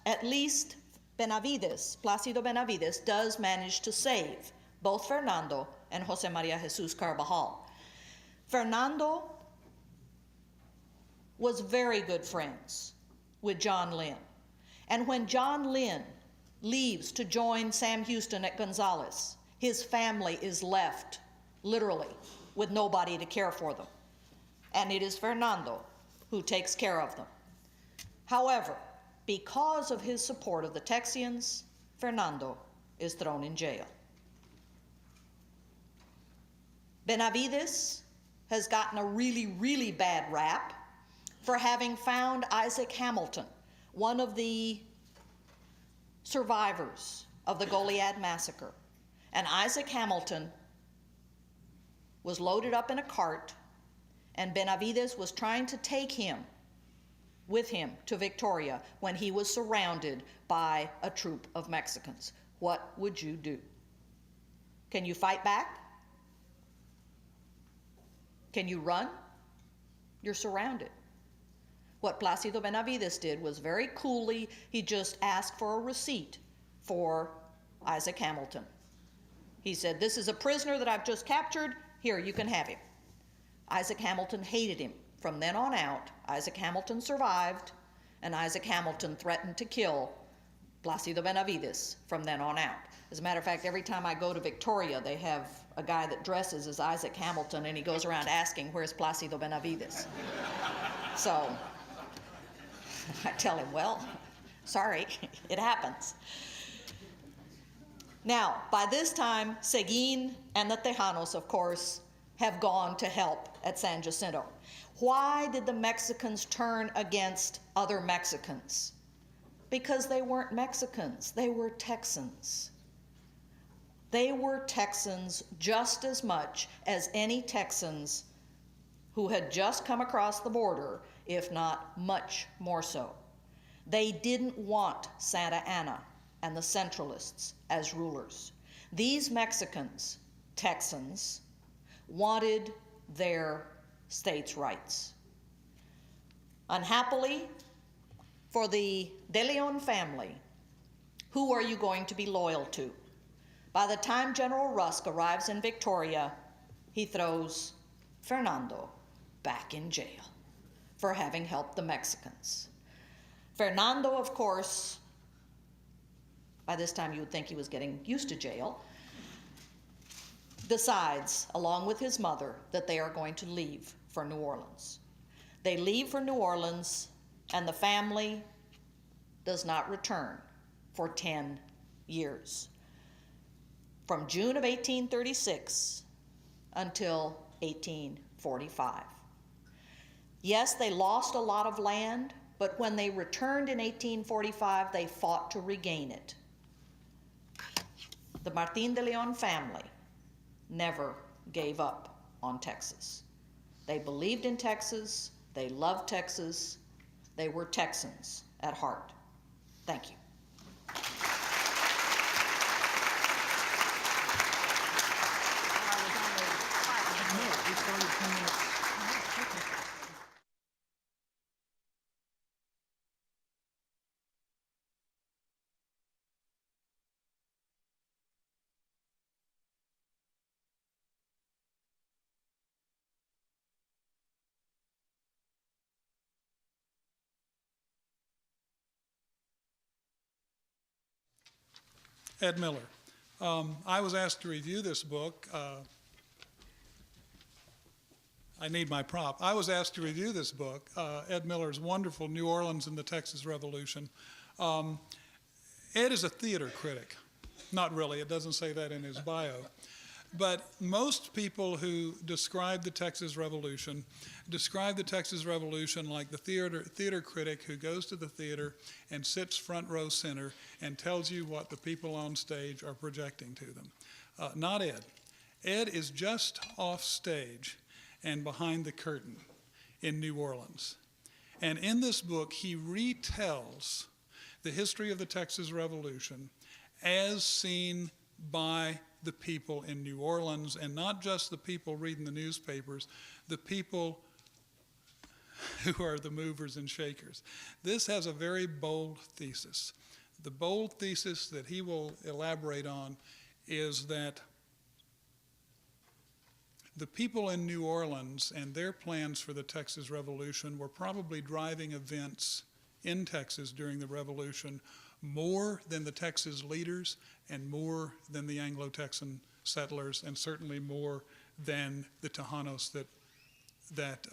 at least Benavides, Plácido Benavides, does manage to save both Fernando and Jose Maria Jesus Carbajal. Fernando was very good friends with John Lynn. And when John Lynn leaves to join Sam Houston at Gonzales, his family is left, literally, with nobody to care for them. And it is Fernando who takes care of them. However, because of his support of the Texians, Fernando is thrown in jail. Benavides has gotten a really, really bad rap for having found Isaac Hamilton, one of the survivors of the Goliad massacre. And Isaac Hamilton was loaded up in a cart, and Benavides was trying to take him with him to Victoria when he was surrounded by a troop of Mexicans. What would you do? Can you fight back? Can you run? You're surrounded. What Placido Benavides did was very coolly, he just asked for a receipt for Isaac Hamilton. He said, "This is a prisoner that I've just captured. Here, you can have him." Isaac Hamilton hated him. From then on out, Isaac Hamilton survived, and Isaac Hamilton threatened to kill Placido Benavides from then on out. As a matter of fact, every time I go to Victoria, they have a guy that dresses as Isaac Hamilton, and he goes around asking, "Where's Placido Benavides?" So I tell him, well, sorry, it happens. Now, by this time, Seguin and the Tejanos, of course, have gone to help at San Jacinto. Why did the Mexicans turn against other Mexicans? Because they weren't Mexicans, they were Texans. They were Texans just as much as any Texans who had just come across the border, if not much more so. They didn't want Santa Anna and the Centralists as rulers. These Mexicans, Texans, wanted their states' rights. Unhappily, for the De Leon family, who are you going to be loyal to? By the time General Rusk arrives in Victoria, he throws Fernando back in jail for having helped the Mexicans. Fernando, of course, by this time you would think he was getting used to jail, decides, along with his mother, that they are going to leave for New Orleans. They leave for New Orleans, and the family does not return for 10 years. From June of 1836 until 1845. Yes, they lost a lot of land, but when they returned in 1845, they fought to regain it. The Martín de León family never gave up on Texas. They believed in Texas, they loved Texas, they were Texans at heart. Thank you. Ed Miller. I was asked to review this book. I need my prop. I was asked to review this book, Ed Miller's wonderful New Orleans and the Texas Revolution. Ed is a theater critic. Not really, it doesn't say that in his bio. But most people who describe the Texas Revolution like the theater critic who goes to the theater and sits front row center and tells you what the people on stage are projecting to them. Not Ed. Ed is just off stage and behind the curtain in New Orleans. And in this book, he retells the history of the Texas Revolution as seen by the people in New Orleans, and not just the people reading the newspapers, the people who are the movers and shakers. This has a very bold thesis. The bold thesis that he will elaborate on is that the people in New Orleans and their plans for the Texas Revolution were probably driving events in Texas during the Revolution more than the Texas leaders and more than the Anglo-Texan settlers, and certainly more than the Tejanos that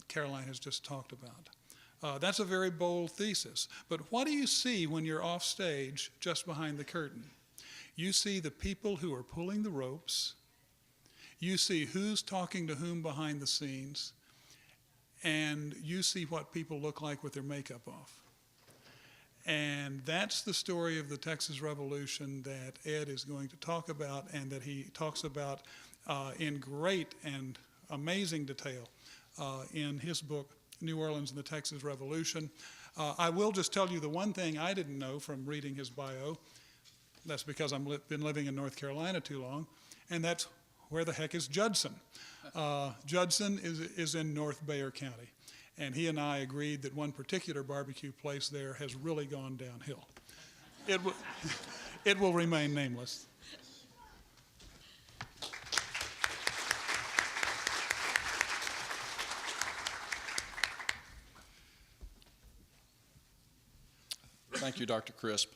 Caroline has just talked about. That's a very bold thesis. But what do you see when you're off stage just behind the curtain? You see the people who are pulling the ropes. You see who's talking to whom behind the scenes. And you see what people look like with their makeup off. And that's the story of the Texas Revolution that Ed is going to talk about, and that he talks about in great and amazing detail in his book, New Orleans and the Texas Revolution. I will just tell you the one thing I didn't know from reading his bio. That's because I've been living in North Carolina too long, and that's where the heck is Judson? Judson is in North Bayer County. and he and I agreed that one particular barbecue place there has really gone downhill. It will remain nameless. Thank you, Dr. Crisp.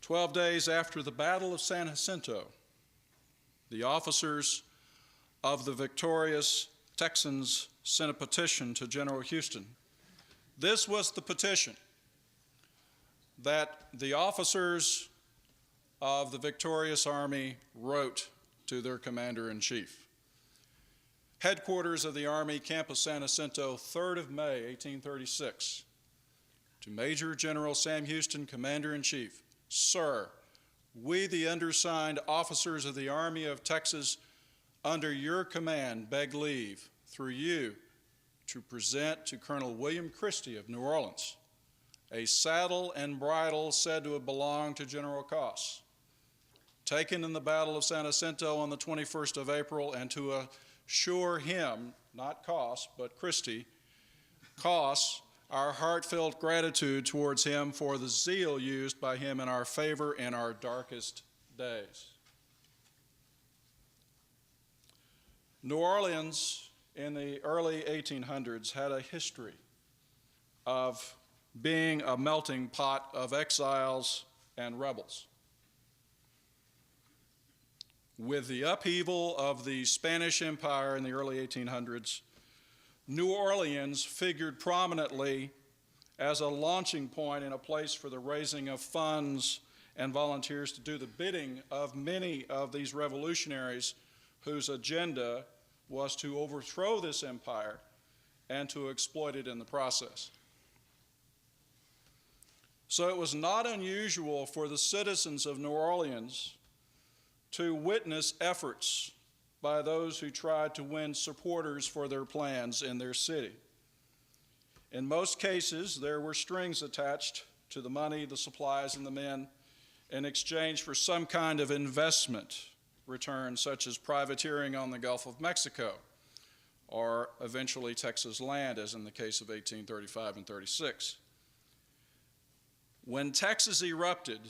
12 days after the Battle of San Jacinto, the officers of the victorious Texans sent a petition to General Houston. This was the petition that the officers of the victorious army wrote to their commander-in-chief. Headquarters of the Army, Camp of San Jacinto, 3rd of May, 1836. To Major General Sam Houston, Commander-in-Chief, Sir, we, the undersigned officers of the Army of Texas, under your command, beg leave, through you, to present to Colonel William Christie of New Orleans a saddle and bridle said to have belonged to General Coss, taken in the Battle of San Jacinto on the 21st of April, and to assure him, not Coss, but Christie, Coss, our heartfelt gratitude towards him for the zeal used by him in our favor in our darkest days. New Orleans in the early 1800s had a history of being a melting pot of exiles and rebels. With the upheaval of the Spanish Empire in the early 1800s, New Orleans figured prominently as a launching point and a place for the raising of funds and volunteers to do the bidding of many of these revolutionaries whose agenda was to overthrow this empire and to exploit it in the process. So it was not unusual for the citizens of New Orleans to witness efforts by those who tried to win supporters for their plans in their city. In most cases, there were strings attached to the money, the supplies, and the men in exchange for some kind of investment return, such as privateering on the Gulf of Mexico, or eventually Texas land, as in the case of 1835 and 36. When Texas erupted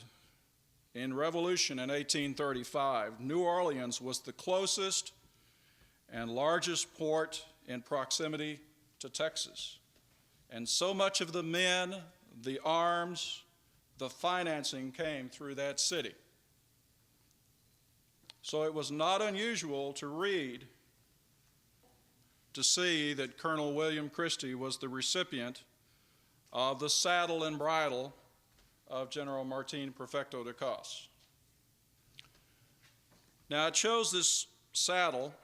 in revolution in 1835, New Orleans was the closest and largest port in proximity to Texas. And so much of the men, the arms, the financing came through that city. So it was not unusual to see that Colonel William Christie was the recipient of the saddle and bridle of General Martin Perfecto de Coss. Now, I chose this saddle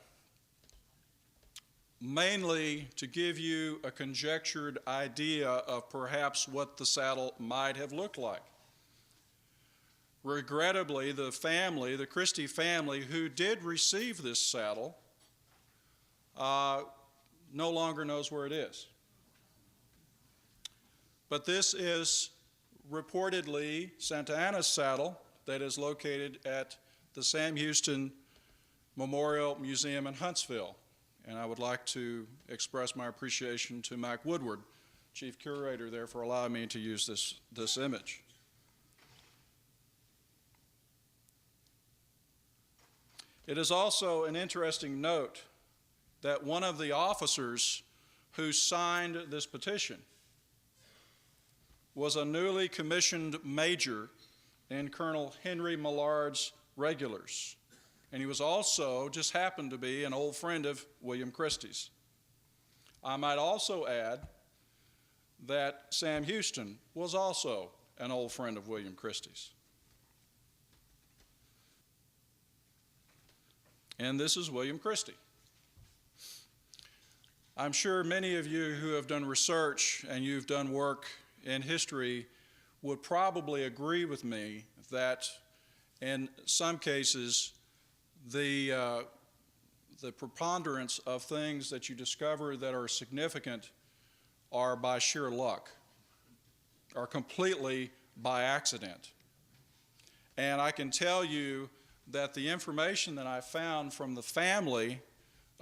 mainly to give you a conjectured idea of perhaps what the saddle might have looked like. Regrettably, the Christie family who did receive this saddle no longer knows where it is. But this is reportedly Santa Anna's saddle that is located at the Sam Houston Memorial Museum in Huntsville. And I would like to express my appreciation to Mike Woodward, Chief Curator there, for allowing me to use this image. It is also an interesting note that one of the officers who signed this petition was a newly commissioned major in Colonel Henry Millard's regulars. And he was also, just happened to be, an old friend of William Christie's. I might also add that Sam Houston was also an old friend of William Christie's. And this is William Christie. I'm sure many of you who have done research and you've done work in history would probably agree with me that in some cases the preponderance of things that you discover that are significant are by sheer luck, are completely by accident. And I can tell you that the information that I found from the family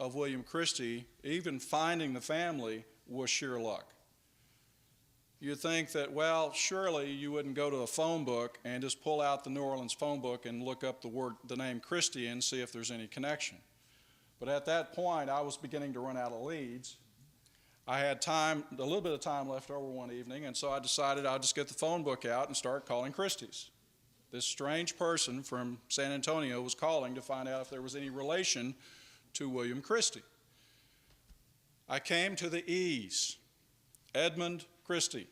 of William Christie, even finding the family, was sheer luck. You'd think that, well, surely you wouldn't go to a phone book and just pull out the New Orleans phone book and look up the name Christie and see if there's any connection. But at that point, I was beginning to run out of leads. I had time, a little bit of time left over one evening, and so I decided I'd just get the phone book out and start calling Christies. This strange person from San Antonio was calling to find out if there was any relation to William Christie. I came to the E's, Edmund Christie,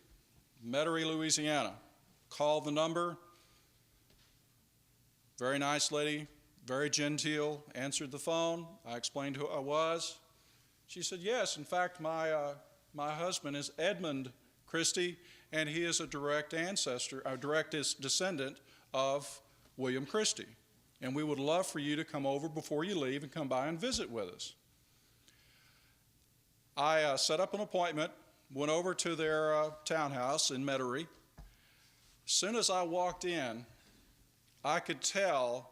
Metairie, Louisiana. Called the number. Very nice lady, very genteel, answered the phone. I explained who I was. She said, yes, in fact, my husband is Edmund Christie, and he is a direct descendant of William Christie. And we would love for you to come over before you leave and come by and visit with us. I set up an appointment, went over to their townhouse in Metairie. As soon as I walked in, I could tell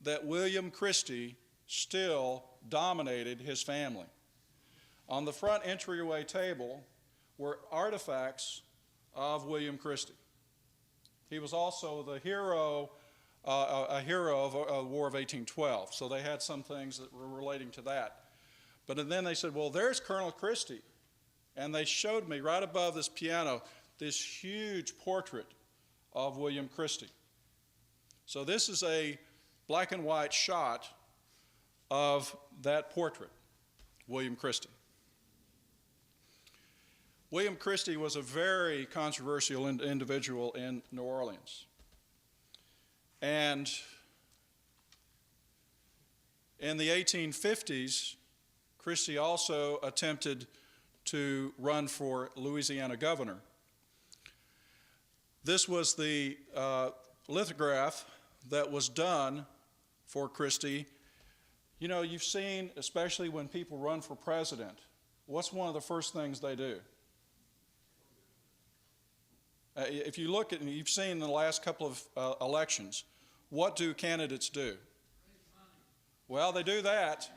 that William Christie still dominated his family. On the front entryway table were artifacts of William Christie. He was also the hero, a hero of the War of 1812, so they had some things that were relating to that. But then they said, well, there's Colonel Christie. And they showed me right above this piano this huge portrait of William Christie. So this is a black and white shot of that portrait, William Christie. William Christie was a very controversial individual in New Orleans. And in the 1850s, Christie also attempted to run for Louisiana governor. This was the lithograph that was done for Christie. You know, you've seen, especially when people run for president, what's one of the first things they do? If you look at, you've seen in the last couple of elections, what do candidates do? Well, they do that.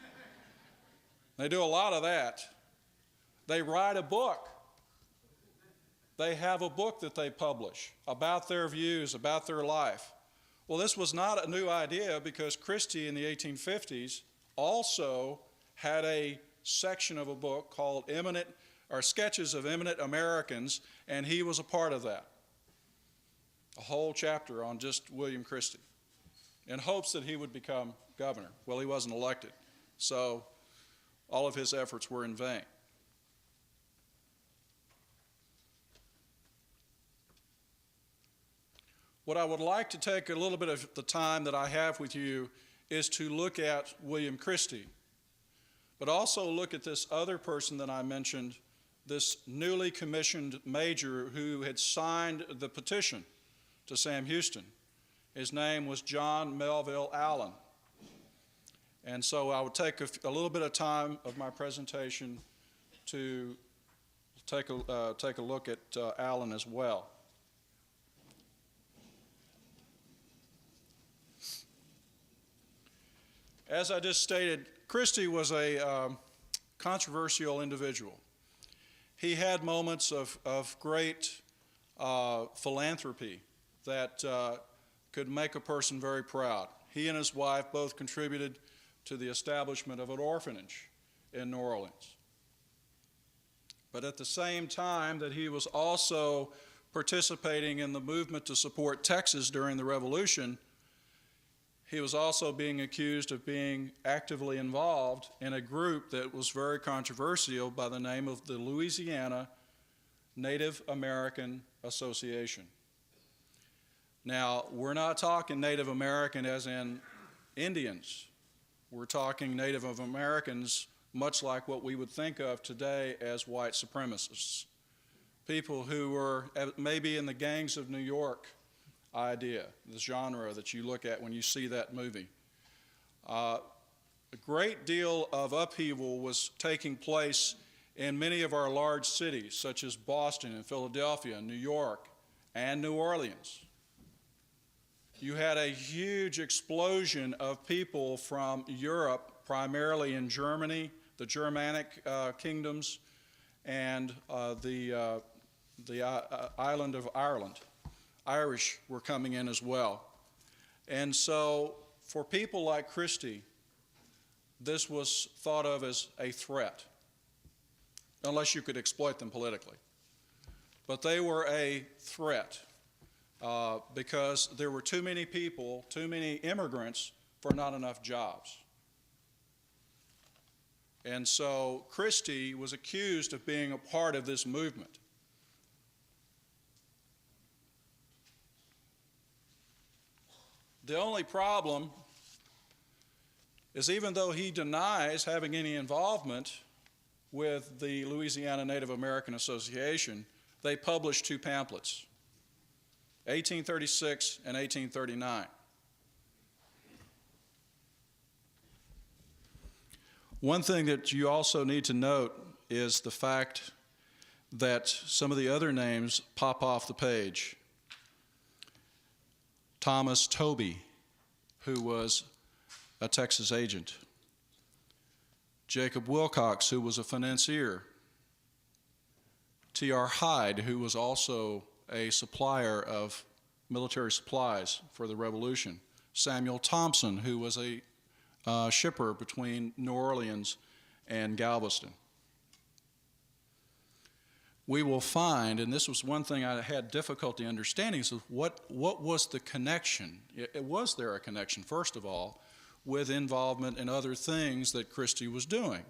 They do a lot of that. They write a book. They have a book that they publish about their views, about their life. Well, this was not a new idea because Christie in the 1850s also had a section of a book called Sketches of Eminent Americans, and he was a part of that. A whole chapter on just William Christie in hopes that he would become governor. Well, he wasn't elected, so all of his efforts were in vain. What I would like to take a little bit of the time that I have with you is to look at William Christie, but also look at this other person that I mentioned, this newly commissioned major who had signed the petition to Sam Houston. His name was John Melville Allen. And so I would take a little bit of time of my presentation to take a look at Allen as well. As I just stated, Christie was a controversial individual. He had moments of great philanthropy that could make a person very proud. He and his wife both contributed to the establishment of an orphanage in New Orleans. But at the same time that he was also participating in the movement to support Texas during the Revolution, he was also being accused of being actively involved in a group that was very controversial by the name of the Louisiana Native American Association. Now, we're not talking Native American as in Indians. We're talking Native Americans much like what we would think of today as white supremacists. People who were maybe in the gangs of New York idea, the genre that you look at when you see that movie. A great deal of upheaval was taking place in many of our large cities, such as Boston and Philadelphia, New York, and New Orleans. You had a huge explosion of people from Europe primarily in Germany, the Germanic kingdoms, and the island of Ireland. Irish were coming in as well. And so for people like Christie, this was thought of as a threat, unless you could exploit them politically. But they were a threat because there were too many people, too many immigrants for not enough jobs. And so Christie was accused of being a part of this movement. The only problem is, even though he denies having any involvement with the Louisiana Native American Association, they published two pamphlets, 1836 and 1839. One thing that you also need to note is the fact that some of the other names pop off the page. Thomas Tobey, who was a Texas agent. Jacob Wilcox, who was a financier. T.R. Hyde, who was also a supplier of military supplies for the Revolution. Samuel Thompson, who was a shipper between New Orleans and Galveston. We will find, and this was one thing I had difficulty understanding, is what was the connection? Was there a connection, first of all, with involvement in other things that Christie was doing?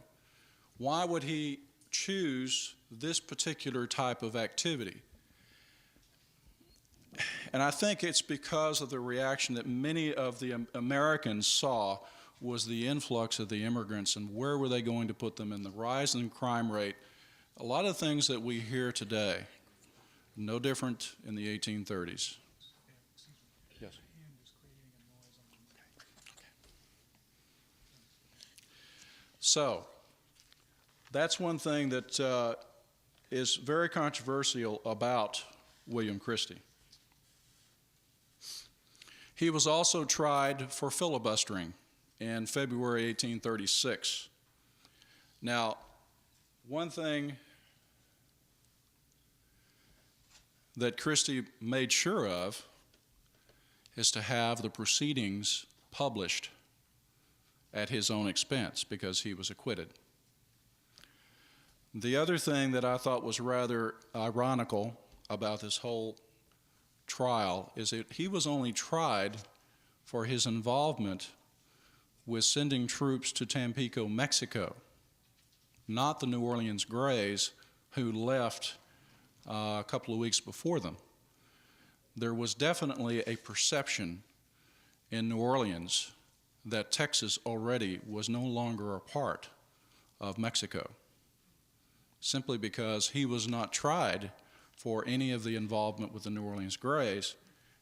Why would he choose this particular type of activity? And I think it's because of the reaction that many of the Americans saw was the influx of the immigrants, and where were they going to put them in the rise in crime rate. A lot of things that we hear today, no different in the 1830s. Yes. So, that's one thing that is very controversial about William Christie. He was also tried for filibustering in February 1836. Now, one thing that Christie made sure of is to have the proceedings published at his own expense because he was acquitted. The other thing that I thought was rather ironical about this whole trial is that he was only tried for his involvement with sending troops to Tampico, Mexico, not the New Orleans Grays, who left a couple of weeks before them. There was definitely a perception in New Orleans that Texas already was no longer a part of Mexico, simply because he was not tried for any of the involvement with the New Orleans Grays.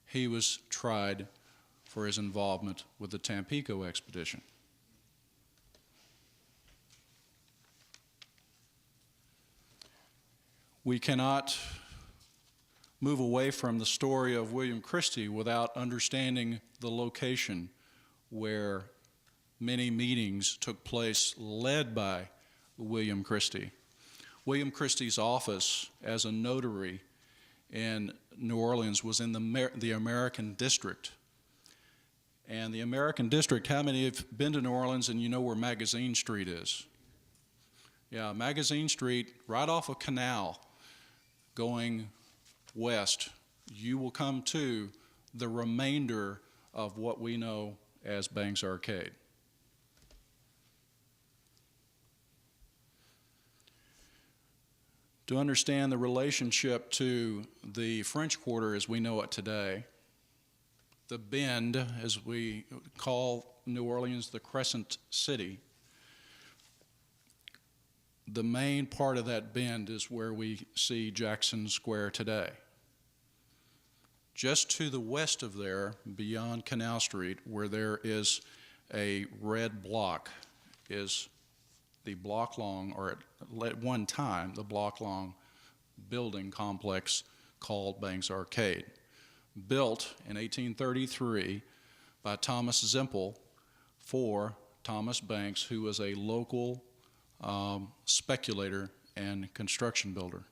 He was tried for his involvement with the Tampico expedition. We cannot move away from the story of William Christie without understanding the location where many meetings took place led by William Christie. William Christie's office as a notary in New Orleans was in the American District. And the American District, how many have been to New Orleans and you know where Magazine Street is? Yeah, Magazine Street, right off a canal going west, you will come to the remainder of what we know as Banks Arcade. To understand the relationship to the French Quarter as we know it today, the Bend, as we call New Orleans the Crescent City, the main part of that bend is where we see Jackson Square today. Just to the west of there, beyond Canal Street, where there is a red block, is the block-long, or at one time, the block-long building complex called Banks Arcade, built in 1833 by Thomas Zempel for Thomas Banks, who was a local speculator and construction builder.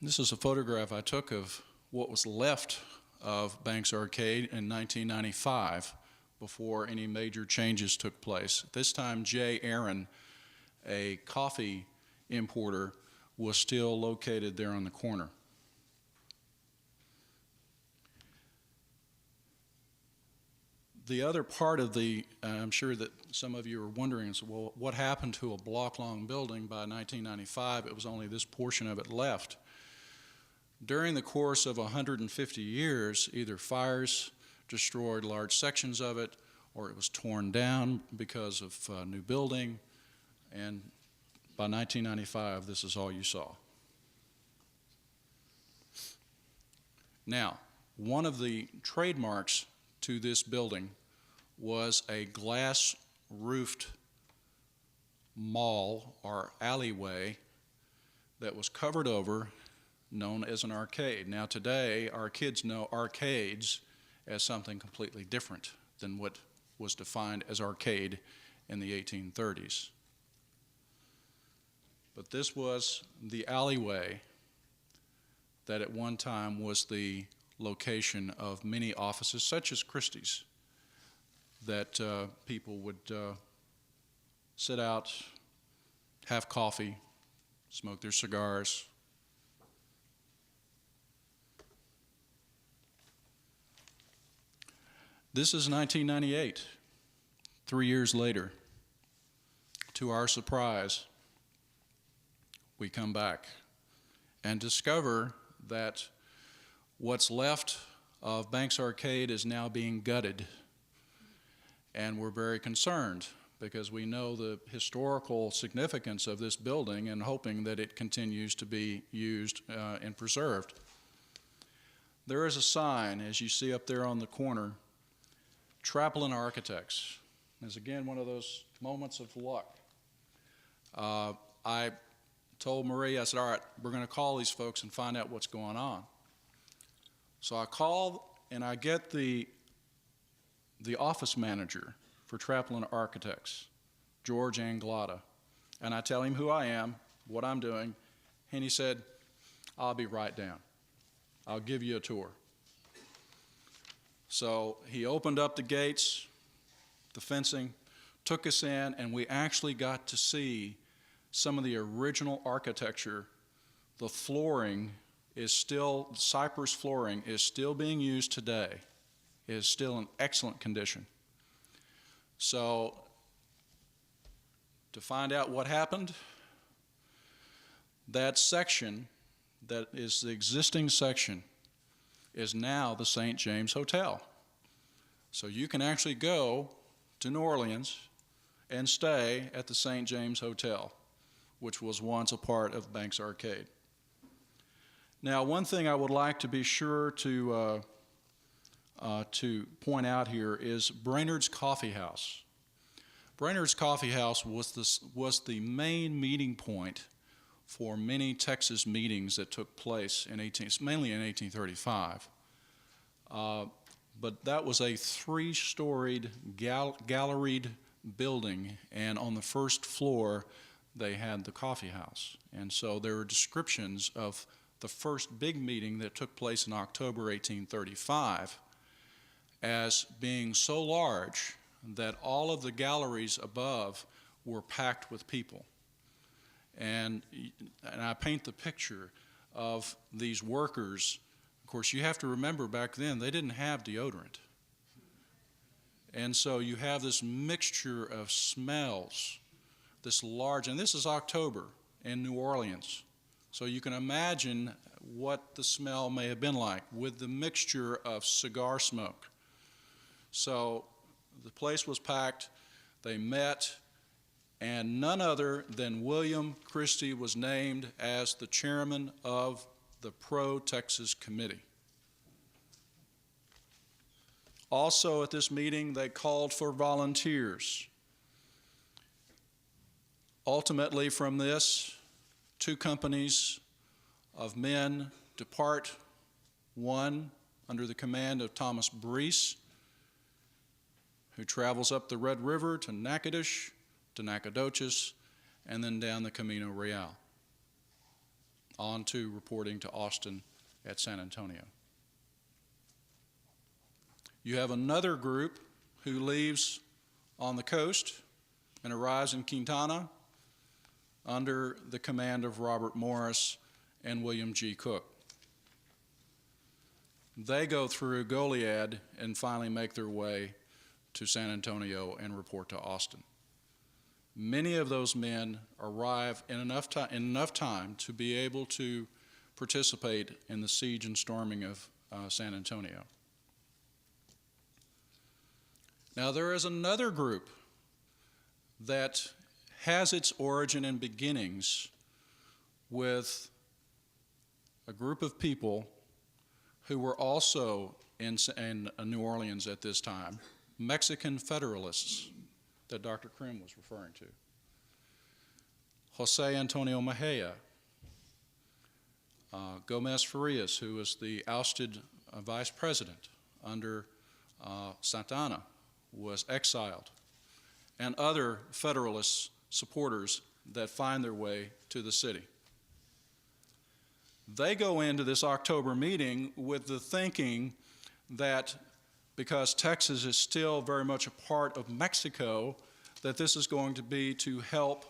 This is a photograph I took of what was left of Banks Arcade in 1995 before any major changes took place. This time, J. Aaron, a coffee importer, was still located there on the corner. The other part of the, I'm sure that some of you are wondering, is, well, what happened to a block-long building by 1995? It was only this portion of it left. During the course of 150 years, either fires destroyed large sections of it, or it was torn down because of new building, and by 1995, this is all you saw. Now, one of the trademarks to this building was a glass-roofed mall or alleyway that was covered over, known as an arcade. Now today, our kids know arcades as something completely different than what was defined as arcade in the 1830s. But this was the alleyway that at one time was the location of many offices, such as Christie's, that people would sit out, have coffee, smoke their cigars. This is 1998, 3 years later. To our surprise, we come back and discover that what's left of Banks Arcade is now being gutted. And we're very concerned because we know the historical significance of this building and hoping that it continues to be used and preserved. There is a sign, as you see up there on the corner, Traplin Architects. It's again one of those moments of luck. I told Marie, I said, all right, we're going to call these folks and find out what's going on. So I call and I get the office manager for Traplin Architects, George Anglada, and I tell him who I am, what I'm doing, and he said, I'll be right down. I'll give you a tour. So he opened up the gates, the fencing, took us in, and we actually got to see some of the original architecture. The flooring is still, cypress flooring is still being used today. It is still in excellent condition. So to find out what happened, that section, that is the existing section, is now the St. James Hotel. So you can actually go to New Orleans and stay at the St. James Hotel, which was once a part of Banks Arcade. Now, one thing I would like to be sure to point out here is Brainerd's Coffee House. Brainerd's Coffee House was the main meeting point for many Texas meetings that took place mainly in 1835. But that was a three-storied galleried building, and on the first floor they had the coffee house. And so there are descriptions of the first big meeting that took place in October 1835 as being so large that all of the galleries above were packed with people. And I paint the picture of these workers. Of course, you have to remember back then they didn't have deodorant. And so you have this mixture of smells, this large, and this is October in New Orleans. So you can imagine what the smell may have been like with the mixture of cigar smoke. So the place was packed, they met, and none other than William Christie was named as the chairman of the Pro-Texas Committee. Also at this meeting, they called for volunteers. Ultimately from this, 2 companies of men depart, one under the command of Thomas Breese who travels up the Red River to Natchitoches, to Nacogdoches, and then down the Camino Real, on to reporting to Austin at San Antonio. You have another group who leaves on the coast and arrives in Quintana under the command of Robert Morris and William G. Cook. They go through Goliad and finally make their way to San Antonio and report to Austin. Many of those men arrive in enough time to be able to participate in the siege and storming of San Antonio. Now, there is another group that has its origin and beginnings with a group of people who were also in New Orleans at this time, Mexican Federalists that Dr. Crimm was referring to. Jose Antonio Mejia, Gomez Farias, who was the ousted vice president under Santa Anna, was exiled, and other Federalist supporters that find their way to the city. They go into this October meeting with the thinking that because Texas is still very much a part of Mexico, that this is going to be to help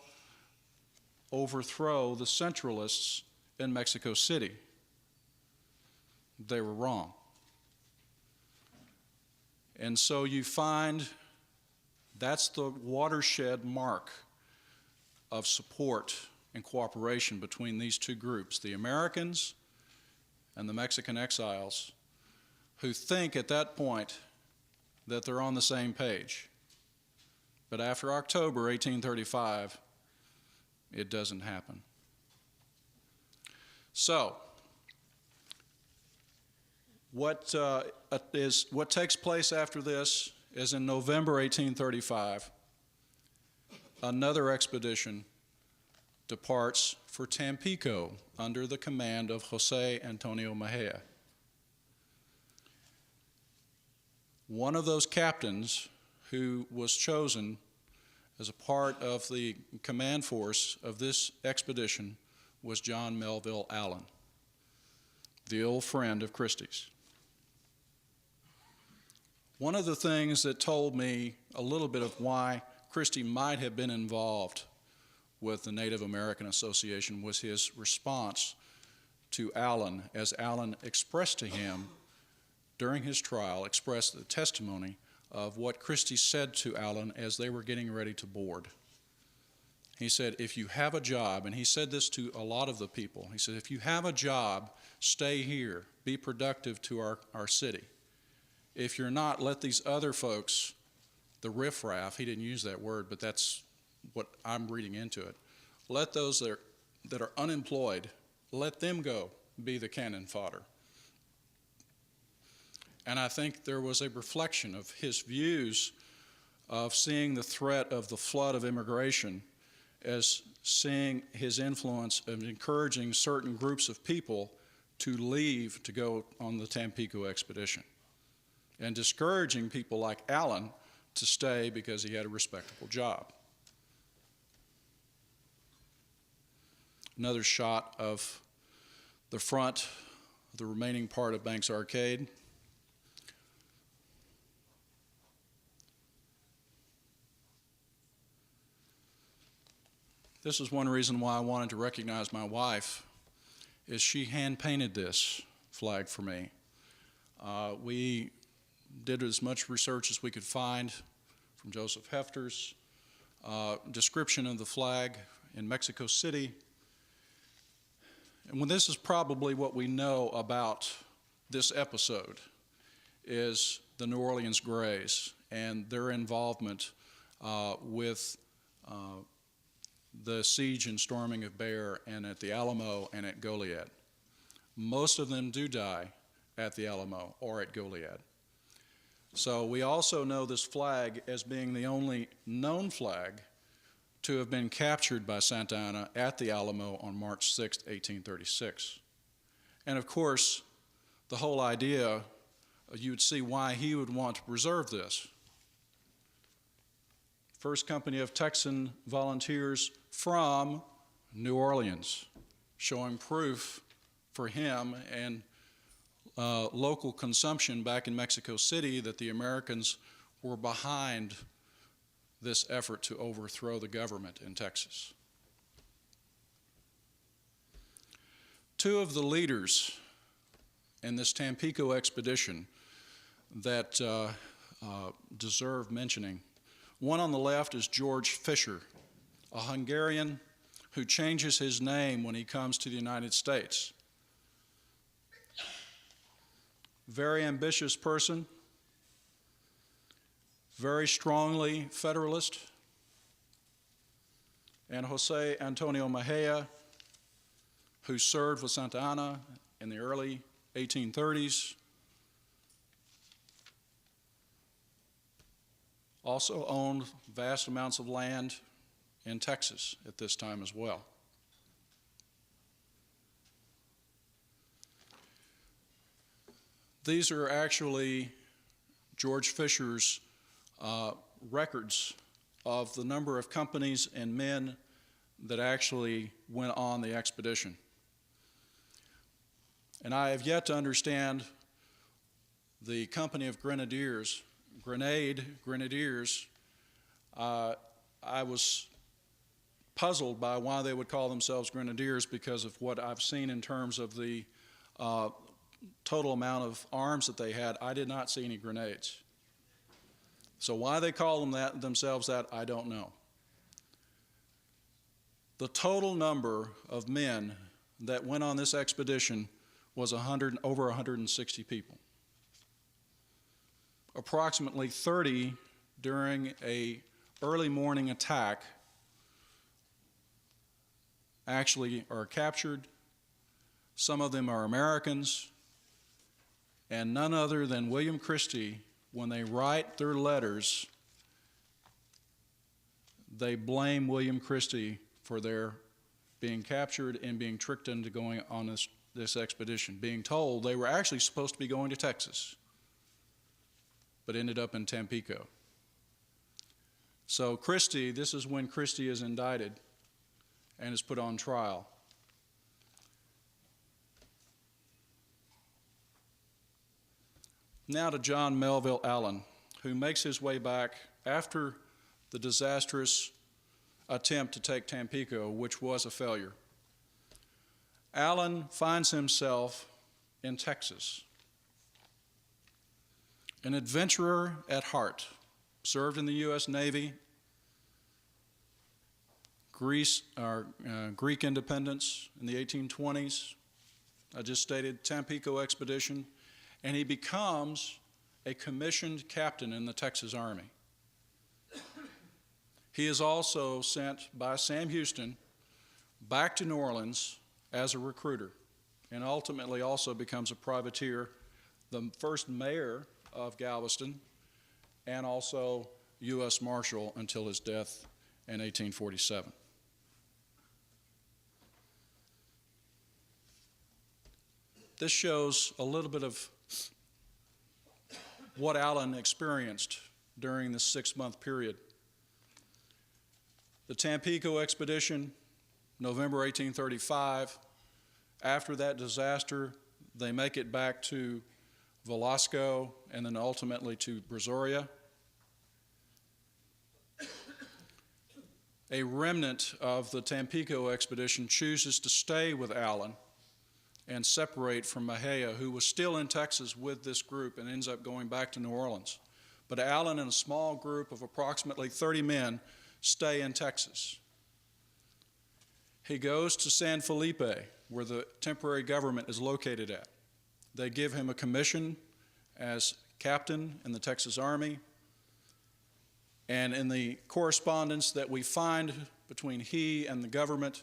overthrow the Centralists in Mexico City. They were wrong. And so you find that's the watershed mark of support and cooperation between these two groups, the Americans and the Mexican exiles, who think at that point that they're on the same page. But after October 1835, it doesn't happen. So, what takes place after this is in November 1835, another expedition departs for Tampico under the command of Jose Antonio Mejia. One of those captains who was chosen as a part of the command force of this expedition was John Melville Allen, the old friend of Christie's. One of the things that told me a little bit of why Christie might have been involved with the Native American Association was his response to Allen, as Allen expressed to him during his trial, expressed the testimony of what Christie said to Allen as they were getting ready to board. He said, if you have a job, and he said this to a lot of the people, he said, if you have a job, stay here, be productive to our city. If you're not, let these other folks, the riffraff, he didn't use that word, but that's what I'm reading into it, let those that are unemployed, let them go be the cannon fodder. And I think there was a reflection of his views of seeing the threat of the flood of immigration as seeing his influence of encouraging certain groups of people to leave to go on the Tampico expedition, and discouraging people like Allen to stay because he had a respectable job. Another shot of the front, the remaining part of Banks Arcade. This is one reason why I wanted to recognize my wife, is she hand-painted this flag for me. We did as much research as we could find from Joseph Hefter's description of the flag in Mexico City. And when this is probably what we know about this episode, is the New Orleans Grays and their involvement with the siege and storming of Bear and at the Alamo and at Goliad. Most of them do die at the Alamo or at Goliad. So we also know this flag as being the only known flag to have been captured by Santa Anna at the Alamo on March 6, 1836. And of course, the whole idea, you would see why he would want to preserve this. first company of Texan volunteers from New Orleans, showing proof for him and local consumption back in Mexico City that the Americans were behind this effort to overthrow the government in Texas. Two of the leaders in this Tampico expedition that deserve mentioning. One on the left is George Fisher, a Hungarian who changes his name when he comes to the United States. Very ambitious person, very strongly Federalist. And Jose Antonio Mejia, who served with Santa Anna in the early 1830s, also owned vast amounts of land in Texas at this time as well. These are actually George Fisher's records of the number of companies and men that actually went on the expedition. And I have yet to understand the company of Grenadiers, Grenadiers. I was puzzled by why they would call themselves Grenadiers because of what I've seen in terms of the total amount of arms that they had. I did not see any grenades. So why they call them themselves that, I don't know. The total number of men that went on this expedition was over 160 people. Approximately 30 during an early morning attack actually are captured. Some of them are Americans, and none other than William Christie, when they write their letters, they blame William Christie for their being captured and being tricked into going on this expedition, being told they were actually supposed to be going to Texas, but ended up in Tampico. So Christie, this is when Christie is indicted and is put on trial. Now to John Melville Allen, who makes his way back after the disastrous attempt to take Tampico, which was a failure. Allen finds himself in Texas, an adventurer at heart, served in the U.S. Navy, Greek independence in the 1820s. I just stated Tampico expedition, and he becomes a commissioned captain in the Texas Army. He is also sent by Sam Houston back to New Orleans as a recruiter, and ultimately also becomes a privateer, the first mayor of Galveston, and also U.S. Marshal until his death in 1847. This shows a little bit of what Allen experienced during this 6-month period. The Tampico expedition, November 1835. After that disaster, they make it back to Velasco and then ultimately to Brazoria. A remnant of the Tampico expedition chooses to stay with Allen and separate from Mejia, who was still in Texas with this group and ends up going back to New Orleans. But Allen and a small group of approximately 30 men stay in Texas. He goes to San Felipe, where the temporary government is located at. They give him a commission as captain in the Texas Army. And in the correspondence that we find between he and the government,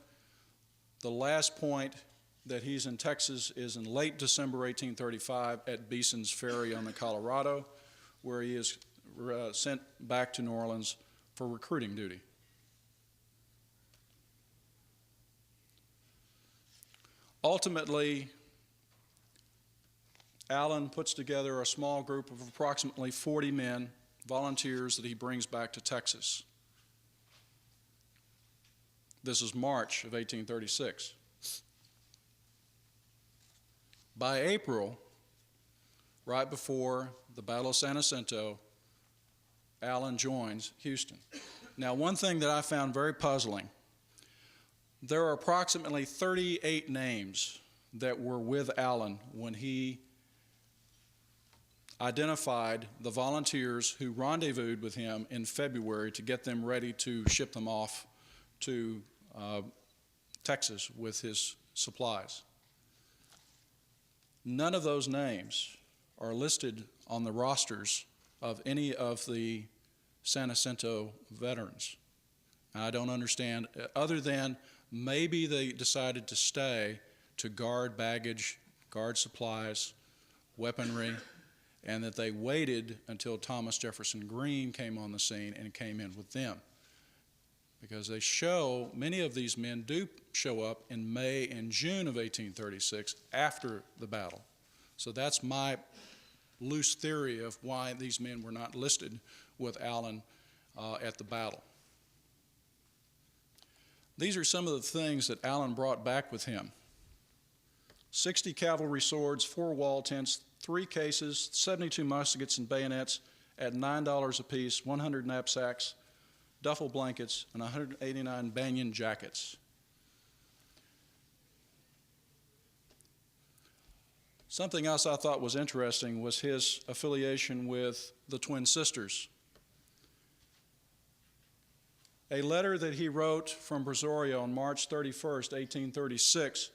the last point that he's in Texas is in late December 1835 at Beeson's Ferry on the Colorado, where he is sent back to New Orleans for recruiting duty. Ultimately, Allen puts together a small group of approximately 40 men, volunteers that he brings back to Texas. This is March of 1836. By April, right before the Battle of San Jacinto, Allen joins Houston. Now, one thing that I found very puzzling, there are approximately 38 names that were with Allen when he identified the volunteers who rendezvoused with him in February to get them ready to ship them off to Texas with his supplies. None of those names are listed on the rosters of any of the San Jacinto veterans. And I don't understand, other than maybe they decided to stay to guard baggage, guard supplies, weaponry, and that they waited until Thomas Jefferson Greene came on the scene and came in with them. Because they show, many of these men do show up in May and June of 1836 after the battle. So that's my loose theory of why these men were not listed with Allen at the battle. These are some of the things that Allen brought back with him: 60 cavalry swords, 4 wall tents, 3 cases, 72 muskets and bayonets at $9 apiece, 100 knapsacks, duffel blankets, and 189 banyan jackets. Something else I thought was interesting was his affiliation with the Twin Sisters. A letter that he wrote from Brazoria on March 31st, 1836,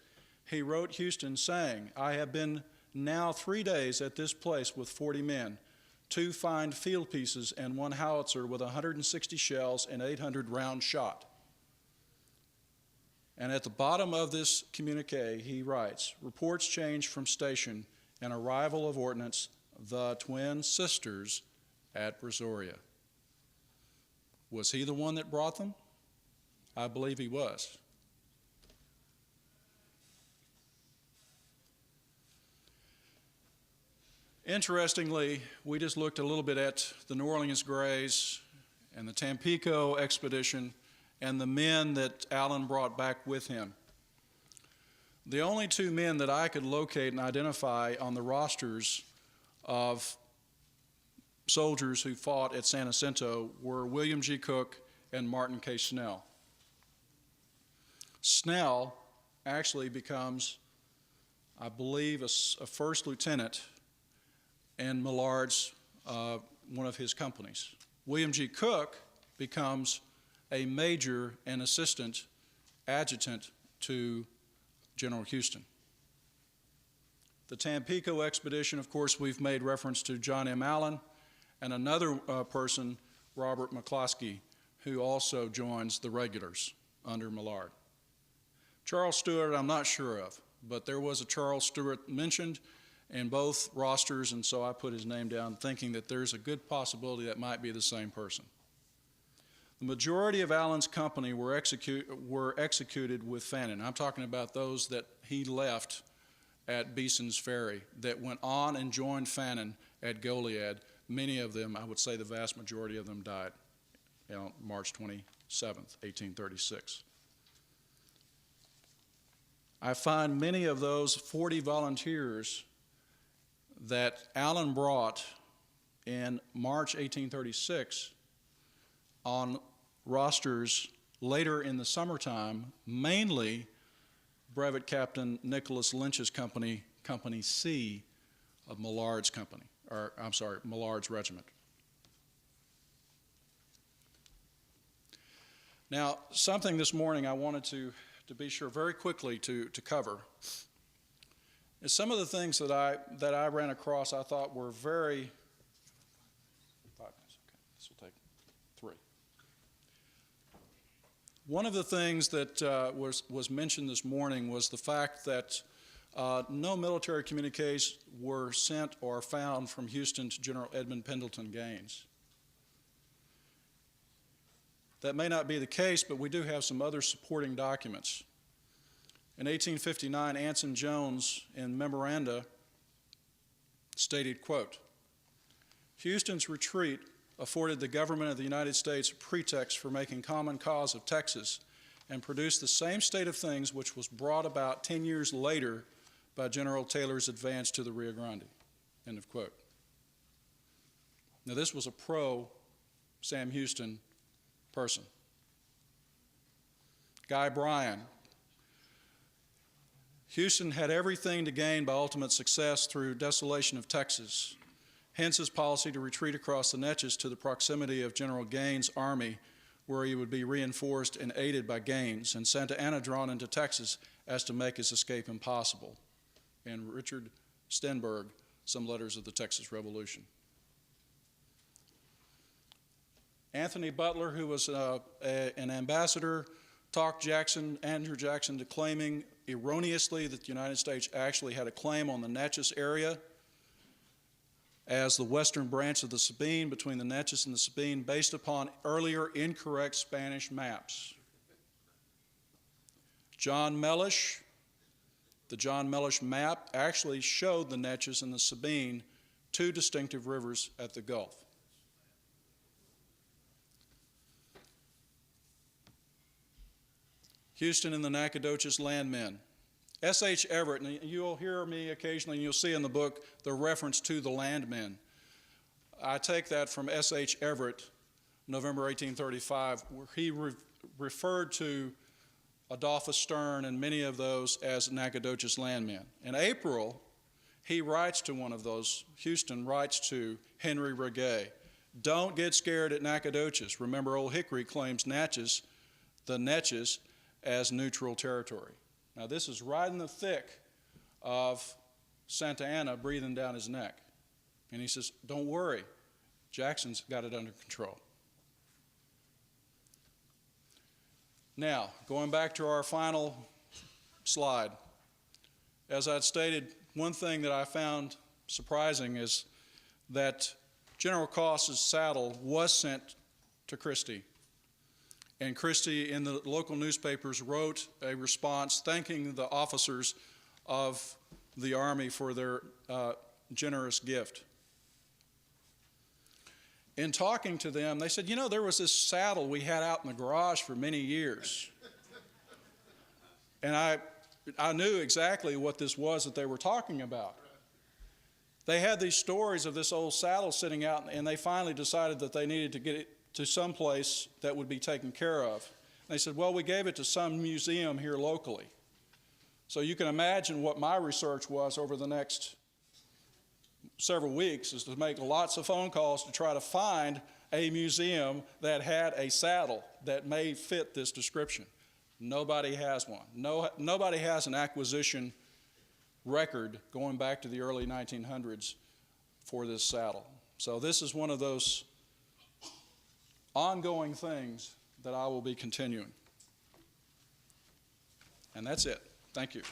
he wrote Houston saying, "I have been now 3 days at this place with 40 men, 2 fine field pieces and 1 howitzer with 160 shells and 800 round shot." And at the bottom of this communique, he writes, "Reports change from station and arrival of ordnance, the Twin Sisters at Brazoria." Was he the one that brought them? I believe he was. Interestingly, we just looked a little bit at the New Orleans Grays and the Tampico expedition and the men that Allen brought back with him. The only 2 men that I could locate and identify on the rosters of soldiers who fought at San Jacinto were William G. Cook and Martin K. Snell. Snell actually becomes, I believe, a first lieutenant in Millard's, one of his companies. William G. Cook becomes a major and assistant adjutant to General Houston. The Tampico expedition, of course, we've made reference to John M. Allen and another person, Robert McCloskey, who also joins the regulars under Millard. Charles Stewart, I'm not sure of, but there was a Charles Stewart mentioned in both rosters, and so I put his name down thinking that there's a good possibility that might be the same person. The majority of Allen's company were executed with Fannin. I'm talking about those that he left at Beeson's Ferry that went on and joined Fannin at Goliad. Many of them, I would say the vast majority of them, died on March 27th, 1836. I find many of those 40 volunteers that Allen brought in March 1836 on rosters later in the summertime, mainly Brevet Captain Nicholas Lynch's company, Company C of Millard's company, or I'm sorry, Millard's regiment. Now, something this morning I wanted to be sure very quickly to cover is some of the things that I ran across I thought were very, 5 minutes, okay, this will take 3. One of the things that was mentioned this morning was the fact that no military communiques were sent or found from Houston to General Edmund Pendleton Gaines. That may not be the case, but we do have some other supporting documents. In 1859, Anson Jones in memoranda stated, quote, "Houston's retreat afforded the government of the United States a pretext for making common cause of Texas and produce the same state of things which was brought about 10 years later by General Taylor's advance to the Rio Grande." End of quote. Now, this was a pro-Sam Houston person. Guy Bryan. "Houston had everything to gain by ultimate success through desolation of Texas. Hence his policy to retreat across the Neches to the proximity of General Gaines' army, where he would be reinforced and aided by Gaines, and Santa Anna drawn into Texas as to make his escape impossible." And Richard Stenberg, Some Letters of the Texas Revolution. Anthony Butler, who was an ambassador, talked Andrew Jackson to claiming erroneously that the United States actually had a claim on the Neches area as the western branch of the Sabine between the Neches and the Sabine based upon earlier incorrect Spanish maps. John Mellish, the John Mellish map actually showed the Neches and the Sabine, two distinctive rivers at the Gulf. Houston and the Nacogdoches landmen. S.H. Everett, and you'll hear me occasionally, and you'll see in the book the reference to the landmen. I take that from S.H. Everett, November 1835, where he referred to Adolphus Stern and many of those as Nacogdoches landmen. In April, he writes to one of those, Houston writes to Henry Regay, "Don't get scared at Nacogdoches. Remember, Old Hickory claims Natchez, the Neches, as neutral territory." Now, this is right in the thick of Santa Anna breathing down his neck. And he says, "Don't worry, Jackson's got it under control." Now, going back to our final slide, as I'd stated, one thing that I found surprising is that General Coss's saddle was sent to Christie. And Christie, in the local newspapers, wrote a response thanking the officers of the Army for their generous gift. In talking to them, they said, "You know, there was this saddle we had out in the garage for many years." And I knew exactly what this was that they were talking about. They had these stories of this old saddle sitting out, and they finally decided that they needed to get it to some place that would be taken care of. And they said, "Well, we gave it to some museum here locally." So you can imagine what my research was over the next several weeks, is to make lots of phone calls to try to find a museum that had a saddle that may fit this description. Nobody has one. Nobody has an acquisition record going back to the early 1900s for this saddle. So this is one of those ongoing things that I will be continuing. And that's it. Thank you.